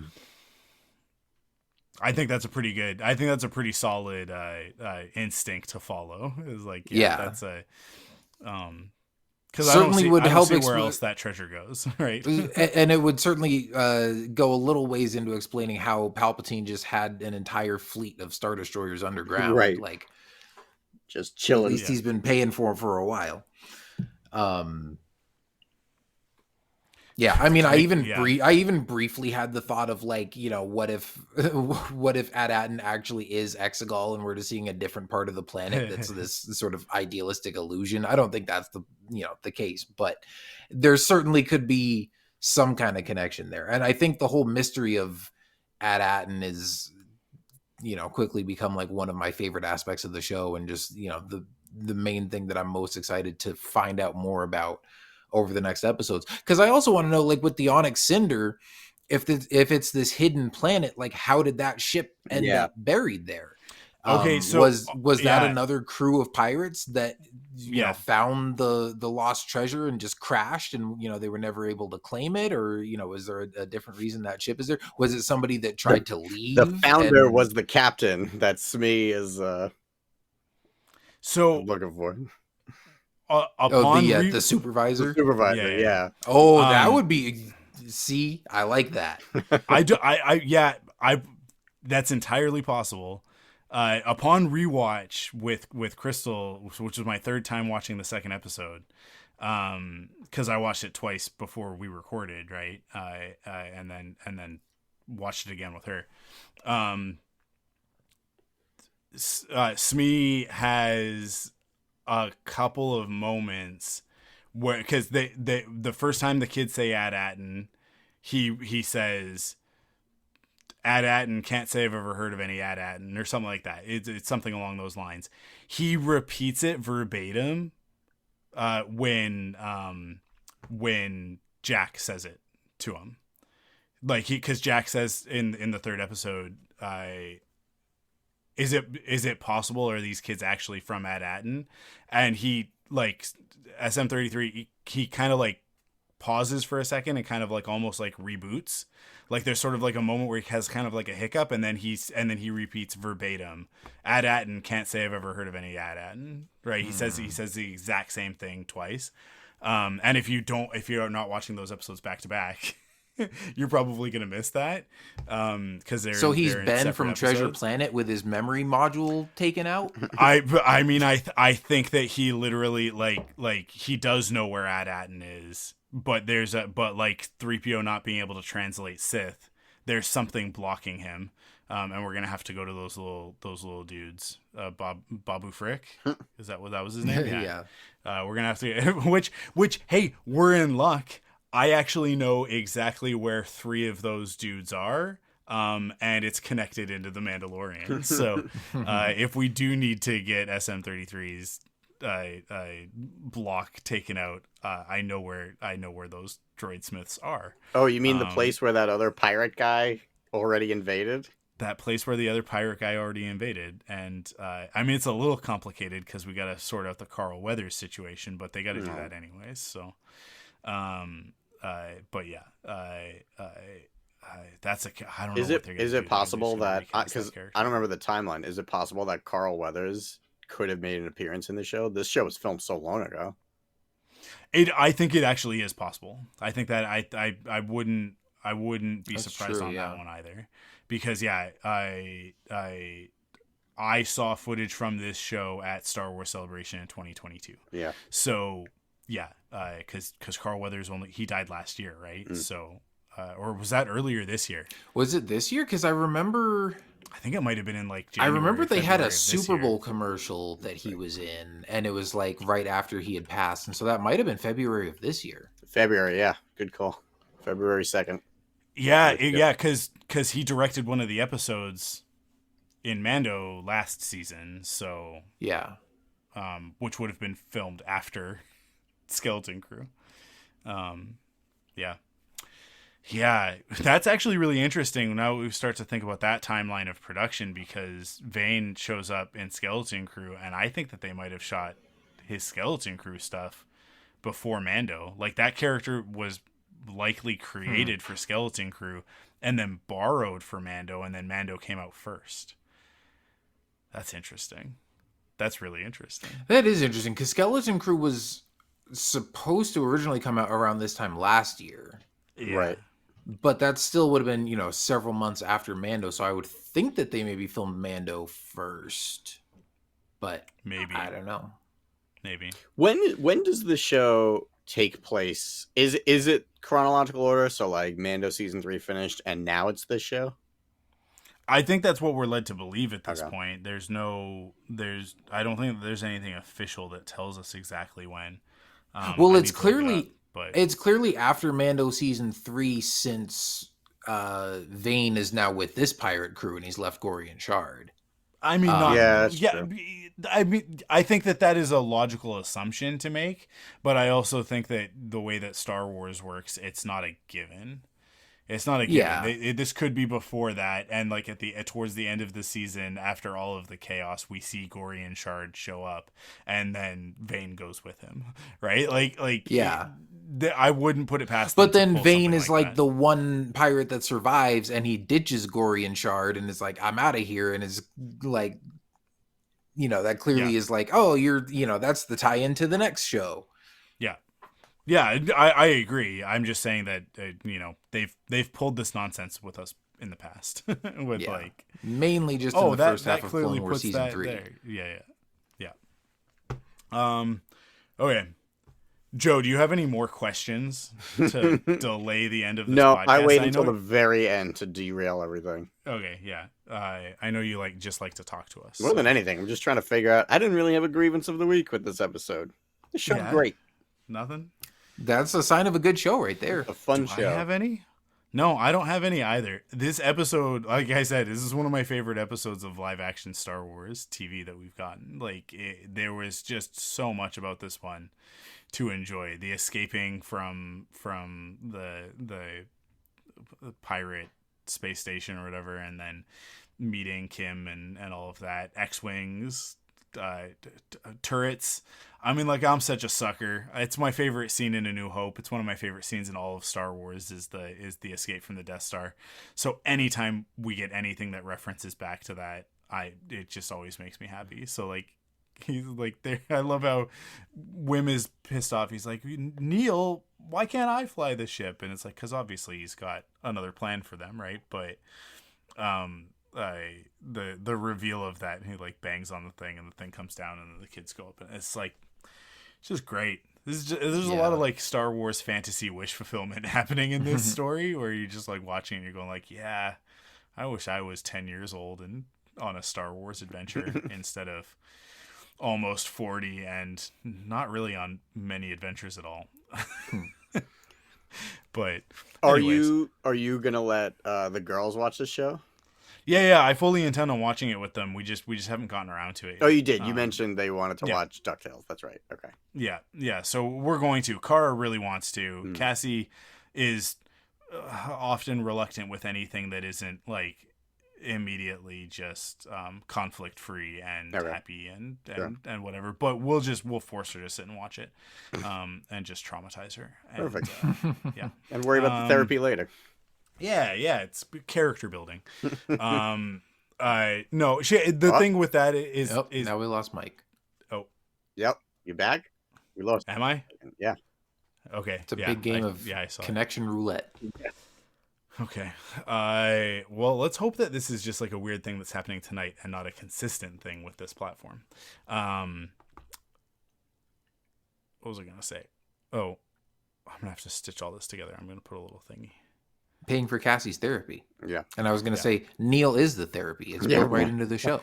B: I think that's a pretty solid instinct to follow. Is like, that's a because I don't see where else that treasure goes, right?
C: And it would certainly go a little ways into explaining how Palpatine just had an entire fleet of Star Destroyers underground,
D: Right?
C: Like,
D: just chilling.
C: At least he's been paying for a while. Yeah, I mean, I even briefly had the thought of like, you know, what if AT-AT actually is Exegol and we're just seeing a different part of the planet that's this sort of idealistic illusion. I don't think that's the case, but there certainly could be some kind of connection there. And I think the whole mystery of AT-AT is, you know, quickly become like one of my favorite aspects of the show, and just, you know, the main thing that I'm most excited to find out more about over the next episodes. Because I also want to know, like with the Onyx Cinder, if it's this hidden planet, like how did that ship end up buried there?
B: Okay, so
C: was that another crew of pirates that you know found the lost treasure and just crashed, and you know they were never able to claim it, or you know was there a different reason that ship is there? Was it somebody that tried to leave?
D: The founder was the captain. That Smee is
B: so
D: looking for.
C: The supervisor.
D: The supervisor, yeah.
C: Oh, that would be. See, I like that.
B: That's entirely possible. Upon rewatch with Crystal, which was my third time watching the second episode, because I watched it twice before we recorded, right? And then watched it again with her. Smee has a couple of moments where, because the first time the kids say AT-AT, he says AT-AT, can't say I've ever heard of any AT-AT, or something like that. It's something along those lines. He repeats it verbatim when Jack says it to him, like because Jack says in the third episode, is it possible, are these kids actually from AT-AT? And he, like, SM-33, he kind of like pauses for a second and kind of like almost like reboots. Like there's sort of like a moment where he has kind of like a hiccup, and then he repeats verbatim, AT-AT, can't say I've ever heard of any AT-AT. Right? He says the exact same thing twice. And if you're not watching those episodes back to back, you're probably gonna miss that. Because
C: he's Ben from Treasure Planet with his memory module taken out.
B: I mean I think that he literally like he does know where AT-AT is, but like 3PO not being able to translate Sith, there's something blocking him. And we're gonna have to go to those little dudes. Babu Frick, is that what that was his name?
C: Yeah.
B: We're gonna have to which hey, we're in luck. I actually know exactly where 3 of those dudes are, and it's connected into the Mandalorian. So if we do need to get SM-33's block taken out, I know where those droid smiths are.
D: Oh, you mean the place where that other pirate guy already invaded?
B: That place where the other pirate guy already invaded. And I mean, it's a little complicated because we got to sort out the Carl Weathers situation, but they got to do that anyways. So, but yeah, That's I don't know.
D: Is
B: what they're gonna
D: is
B: do.
D: it possible that
B: because
D: I don't remember the timeline? Is it possible that Carl Weathers could have made an appearance in the show? This show was filmed so long ago.
B: I think it actually is possible. I think that I wouldn't be
C: That's
B: surprised
C: true,
B: on
C: yeah.
B: that one either, because I saw footage from this show at Star Wars Celebration in 2022.
D: Yeah.
B: So yeah, because Carl Weathers he died last year, right? So or was that earlier this year?
C: Was it this year? Because I remember
B: I think it might have been in like
C: I
B: January.
C: remember they had
B: February
C: a
B: of this
C: Super
B: year.
C: Bowl commercial that he was in, and it was like right after he had passed, and so that might have been February of this year.
D: February, yeah. Good call. February 2nd.
B: Yeah, because he directed one of the episodes in Mando last season, so
C: Yeah.
B: which would have been filmed after Skeleton Crew. Yeah, that's actually really interesting. Now we start to think about that timeline of production, because Vane shows up in Skeleton Crew, and I think that they might have shot his Skeleton Crew stuff before Mando. Like, that character was likely created for Skeleton Crew and then borrowed for Mando, and then Mando came out first. That's interesting. That's really interesting.
C: That is interesting, because Skeleton Crew was supposed to originally come out around this time last year.
B: Yeah.
D: Right.
C: But that still would have been, several months after Mando, so I would think that they maybe filmed Mando first. But
B: Maybe.
C: I don't know.
B: Maybe.
D: When does the show take place? Is it chronological order? So like Mando season 3 finished and now it's this show?
B: I think that's what we're led to believe at this
D: Okay.
B: point. I don't think that there's anything official that tells us exactly when.
C: Well,
B: I
C: it's
B: need to look it
C: clearly
B: up, but
C: it's clearly after Mando season 3, since Vane is now with this pirate crew and he's left Gory and Shard.
B: I mean,
D: Yeah, that's true.
B: I mean, I think that is a logical assumption to make, but I also think that the way that Star Wars works, it's not a given. It's not a given.
C: Yeah.
B: This could be before that, and like towards the end of the season, after all of the chaos, we see Gory and Shard show up, and then Vane goes with him, right? Like
C: Yeah.
B: I wouldn't put it past them
C: But
B: to
C: then
B: pull
C: Vane
B: something
C: is like
B: that.
C: the one pirate that survives, and he ditches Gory and Shard and is like, I'm out of here, and is like, that clearly
B: Yeah.
C: is like, oh, you're, that's the tie-in to the next show.
B: Yeah, I agree. I'm just saying that they've pulled this nonsense with us in the past with
C: Yeah.
B: like
C: Mainly just in the first half of
B: clearly
C: Clone Wars
B: puts
C: season
B: that
C: 3.
B: there. Yeah. Okay. Joe, do you have any more questions to delay the end of this
D: No,
B: podcast?
D: I wait
B: know-
D: until the very end to derail everything.
B: Okay, yeah. I know you just like to talk to us.
D: More than anything, I'm just trying to figure out. I didn't really have a grievance of the week with this episode. This show's
B: Yeah.
D: great.
B: Nothing?
C: That's a sign of a good show right there.
D: A fun
B: Do
D: show.
B: I have any? No, I don't have any either. This episode, like I said, this is one of my favorite episodes of live action Star Wars TV that we've gotten. Like, there was just so much about this one to enjoy. The escaping from the pirate space station or whatever, and then meeting Kim and all of that. X-Wings, turrets. I mean, like, I'm such a sucker. It's my favorite scene in A New Hope. It's one of my favorite scenes in all of Star Wars is the escape from the Death Star. So anytime we get anything that references back to that, it just always makes me happy. So like, he's like there. I love how Wim is pissed off. He's like, Neil, why can't I fly the ship? And it's like, because obviously he's got another plan for them, right? But the reveal of that, he like bangs on the thing and the thing comes down and then the kids go up and it's like, it's just great. There's a lot of like Star Wars fantasy wish fulfillment happening in this story where you're just like watching and you're going like, yeah, I wish I was 10 years old and on a Star Wars adventure instead of almost 40 and not really on many adventures at all. But anyways.
D: Are you gonna let the girls watch this show?
B: Yeah, I fully intend on watching it with them. We just haven't gotten around to it yet.
D: Oh, you did. You mentioned they wanted to watch DuckTales. That's right. Okay.
B: Yeah. So we're going to. Kara really wants to. Cassie is often reluctant with anything that isn't like immediately just conflict free and happy and whatever. But we'll force her to sit and watch it, and just traumatize her. And,
D: Perfect.
B: Yeah.
D: And worry about the therapy later.
B: Yeah, it's character building. No, the thing with that is
C: now we lost Mike.
B: Oh,
D: yep, you back? We lost.
B: Am I?
D: Yeah.
B: Okay.
C: It's a big game of
B: I saw
C: connection roulette.
B: Okay. Well, let's hope that this is just like a weird thing that's happening tonight and not a consistent thing with this platform. What was I gonna say? Oh, I'm gonna have to stitch all this together. I'm gonna put a little thingy.
C: Paying for Cassie's therapy.
D: Yeah.
C: And I was going to say, Neil is the therapy. It's built right into the show.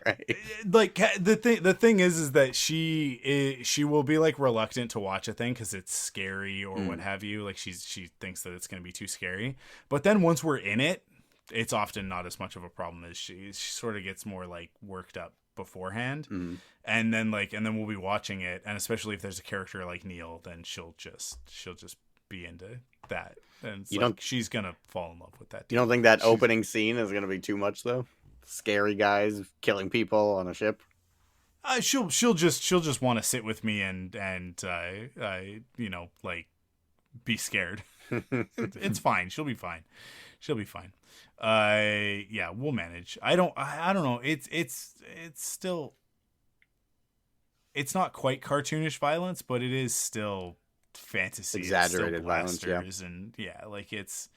D: Right.
B: Like the thing is that she will be like reluctant to watch a thing because it's scary or what have you. Like she thinks that it's going to be too scary. But then once we're in it, it's often not as much of a problem as she sort of gets more like worked up beforehand. And then we'll be watching it, and especially if there's a character like Neil, then she'll just be into that. And she's gonna fall in love with that.
D: You don't think that opening scene is gonna be too much though? Scary guys killing people on a ship.
B: She'll just want to sit with me and like be scared. It's fine. She'll be fine. Yeah, we'll manage. I don't know. It's still, it's not quite cartoonish violence, but it is still fantasy,
D: exaggerated violence,
B: and like it's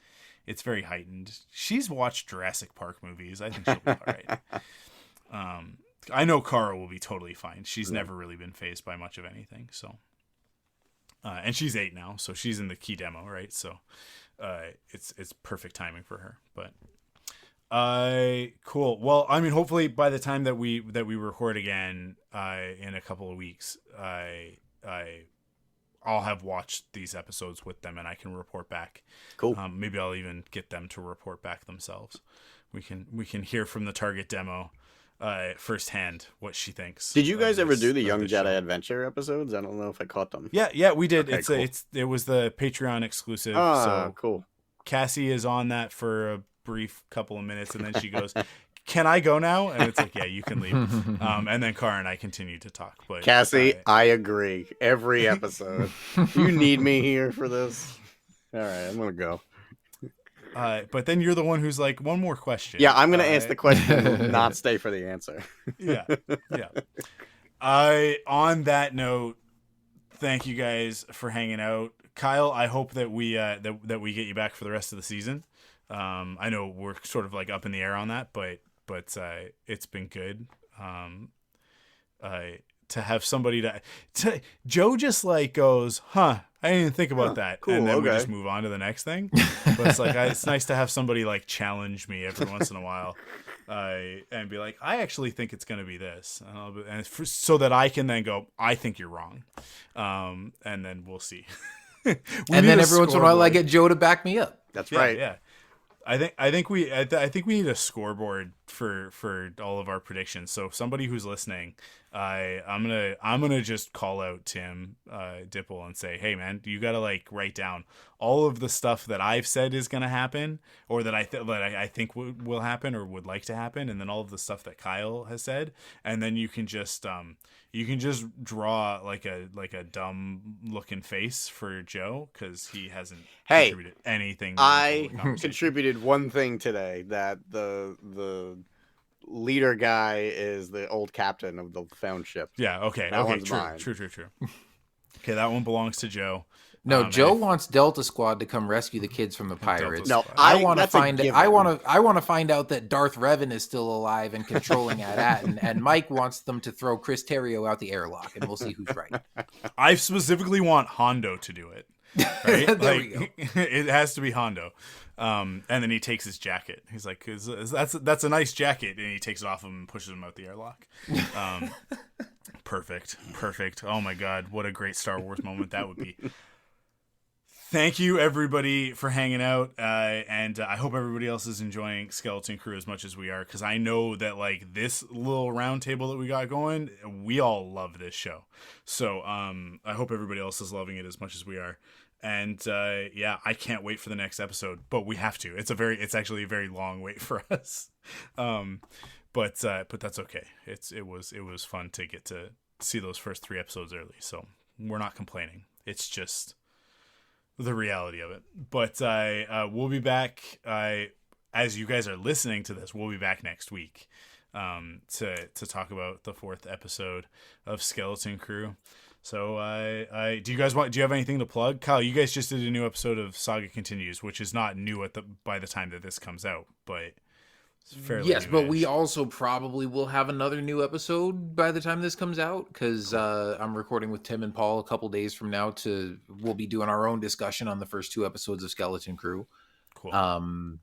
B: very heightened. She's watched Jurassic Park movies. I think she'll be all right. I know Kara will be totally fine. She's never really been fazed by much of anything. So, and she's 8 now, so she's in the key demo, right? So, it's perfect timing for her. But, cool. Well, I mean, hopefully by the time that we record again, in a couple of weeks, I'll have watched these episodes with them and I can report back.
D: Cool.
B: Maybe I'll even get them to report back themselves. We can hear from the target demo firsthand what she thinks.
D: Did you guys ever do the Young Jedi Adventure episodes? I don't know if I caught them.
B: Yeah, we did.
D: Okay, cool.
B: It was the Patreon exclusive.
D: So cool.
B: Cassie is on that for a brief couple of minutes and then she goes, "Can I go now?" And it's like, "Yeah, you can leave." And then Cara and I continue to talk. But
D: Cassie, I agree. Every episode, you need me here for this. All right, I'm gonna go.
B: But then you're the one who's like, "One more question."
D: Yeah, I'm gonna ask the question, not stay for the answer.
B: Yeah. On that note, thank you guys for hanging out. Kyle, I hope that we that we get you back for the rest of the season. I know we're sort of like up in the air on that, but it's been good. To have somebody to Joe just like goes, "Huh, I didn't even think about that."
D: Cool,
B: and then we
D: okay.
B: just move on to the next thing. But it's like, it's nice to have somebody like challenge me every once in a while, and be like, "I actually think it's going to be this," so that I can then go, "I think you're wrong," and then we'll see.
C: And then every once in a while, I get Joe to back me up.
D: That's right.
B: Yeah. I think we need a scoreboard for all of our predictions. So somebody who's listening, I'm gonna just call out Tim Dipple and say, "Hey man, you gotta like write down all of the stuff that I've said is gonna happen, or that I think will happen or would like to happen, and then all of the stuff that Kyle has said, and then you can just draw like a dumb looking face for Joe because he hasn't contributed anything.
D: I contributed one thing today, that the leader guy is the old captain of the found ship.
B: Yeah. Okay.
D: That
B: okay.
D: one's mine.
B: True. Okay, that one belongs to Joe.
C: No, Joe wants Delta Squad to come rescue the kids from the pirates.
D: No,
C: I want to find out that Darth Revan is still alive and controlling At-At, and Mike wants them to throw Chris Terrio out the airlock, and we'll see who's right.
B: I specifically want Hondo to do it. Right?
C: There we go.
B: It has to be Hondo. And then he takes his jacket. He's like, "That's a nice jacket," and he takes it off him and pushes him out the airlock. Perfect. Oh my God, what a great Star Wars moment that would be. Thank you, everybody, for hanging out, and I hope everybody else is enjoying Skeleton Crew as much as we are, because I know that like this little round table that we got going, we all love this show. So I hope everybody else is loving it as much as we are. And yeah, I can't wait for the next episode, but we have to. It's actually a very long wait for us, but that's okay. It was fun to get to see those first 3 episodes early, so we're not complaining. It's just the reality of it. But we'll be back. As you guys are listening to this, we'll be back next week to talk about the 4th episode of Skeleton Crew. So do you have anything to plug? Kyle, you guys just did a new episode of Saga Continues, which is not new by the time that this comes out, but it's fairly
C: yes, but
B: new-ish.
C: we also probably will have another new episode by the time this comes out, because I'm recording with Tim and Paul a couple days from now. We'll be doing our own discussion on the first 2 episodes of Skeleton Crew.
B: Cool.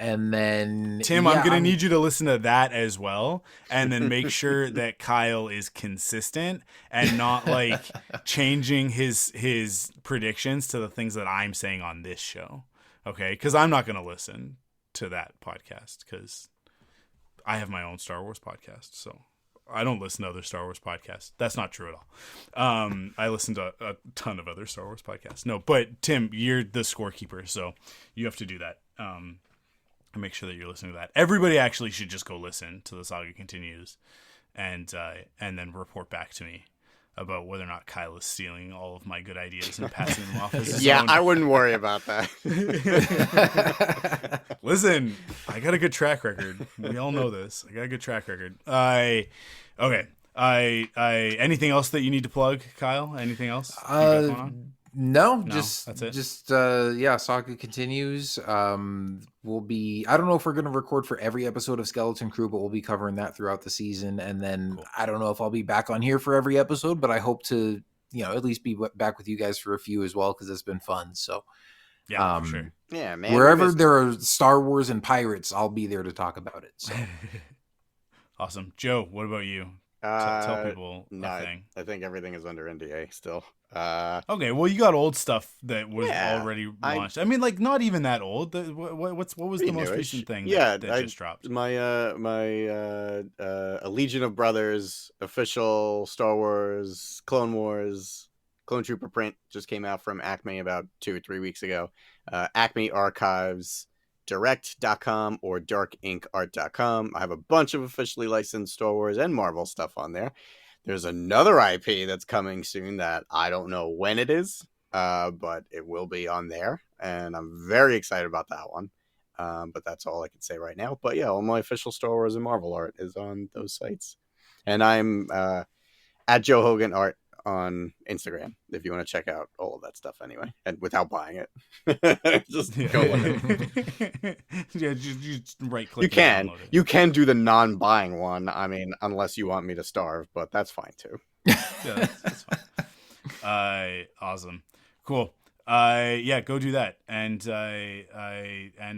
C: And then
B: Tim, I'm going to need you to listen to that as well, and then make sure that Kyle is consistent and not like changing his predictions to the things that I'm saying on this show. Okay? Because I'm not going to listen to that podcast because I have my own Star Wars podcast. So I don't listen to other Star Wars podcasts. That's not true at all. I listen to a ton of other Star Wars podcasts. No, but Tim, you're the scorekeeper, so you have to do that. Make sure that you're listening to that. Everybody actually should just go listen to the Saga Continues and then report back to me about whether or not Kyle is stealing all of my good ideas and passing them off as his own.
D: I wouldn't worry about that.
B: Listen, I got a good track record. We all know this. I got a good track record. Anything else that you need to plug, Kyle? Anything else you got going on?
C: No,
B: that's it.
C: Saga Continues. We'll be, I don't know if we're going to record for every episode of Skeleton Crew, but we'll be covering that throughout the season. And then cool. I don't know if I'll be back on here for every episode, but I hope to, at least be back with you guys for a few as well, because it's been fun. So
B: yeah, for sure.
D: Yeah, man.
C: Wherever there are Star Wars and pirates, I'll be there to talk about it. So
B: awesome. Joe, what about you? Tell people a thing.
D: I think everything is under NDA still.
B: Okay, well, you got old stuff that was already launched. I mean, like, not even that old. What was the most recent thing that just dropped?
D: My A Legion of Brothers official Star Wars Clone Wars Clone Trooper print just came out from Acme about 2 or 3 weeks ago. Acme Archives direct.com or darkinkart.com. I have a bunch of officially licensed Star Wars and Marvel stuff on there. There's another IP that's coming soon that I don't know when it is, but it will be on there, and I'm very excited about that one. But that's all I can say right now. But yeah, all my official Star Wars and Marvel art is on those sites. And I'm at Joe Hogan Art on Instagram if you want to check out all of that stuff anyway, and without buying it. Just go with
B: yeah, just right click.
D: You can do the non-buying one. I mean, unless you want me to starve, but that's fine too.
B: Yeah, that's fine. Awesome, cool. Go do that, and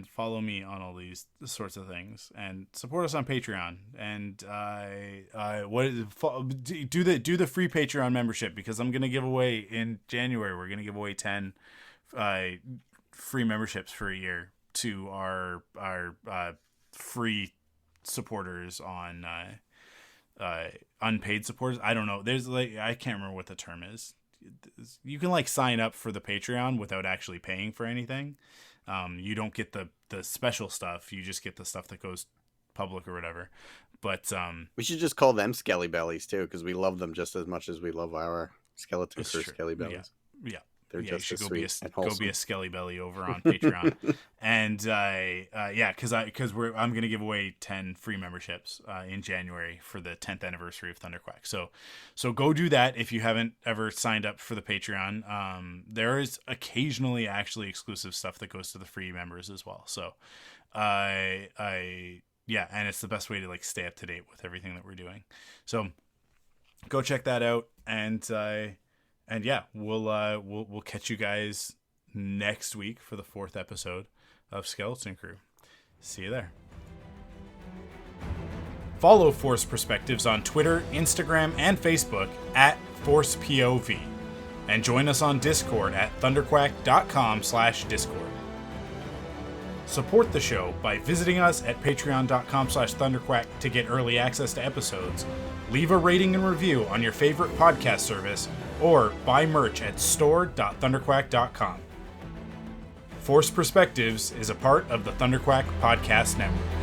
B: follow me on all these sorts of things, and support us on Patreon, and do the free Patreon membership, because I'm gonna give away in January. We're gonna give away 10 free memberships for a year to our free supporters on unpaid supporters. I don't know. There's I can't remember what the term is. You can sign up for the Patreon without actually paying for anything. You don't get the special stuff. You just get the stuff that goes public or whatever. But
D: we should just call them Skelly Bellies too, because we love them just as much as we love our Skeleton Crew Skelly Bellies.
B: Yeah.
D: They're just
B: you should go be a Skelly Belly over on Patreon. And because I'm gonna give away 10 free memberships in January for the 10th anniversary of ThunderQuack. So go do that if you haven't ever signed up for the Patreon. There is occasionally actually exclusive stuff that goes to the free members as well. So and it's the best way to stay up to date with everything that we're doing. So go check that out, and we'll catch you guys next week for the 4th episode of Skeleton Crew. See you there. Follow Force Perspectives on Twitter, Instagram, and Facebook at ForcePOV. And join us on Discord at thunderquack.com/Discord. Support the show by visiting us at patreon.com/thunderquack to get early access to episodes, leave a rating and review on your favorite podcast service, or buy merch at store.thunderquack.com. Force Perspectives is a part of the ThunderQuack Podcast Network.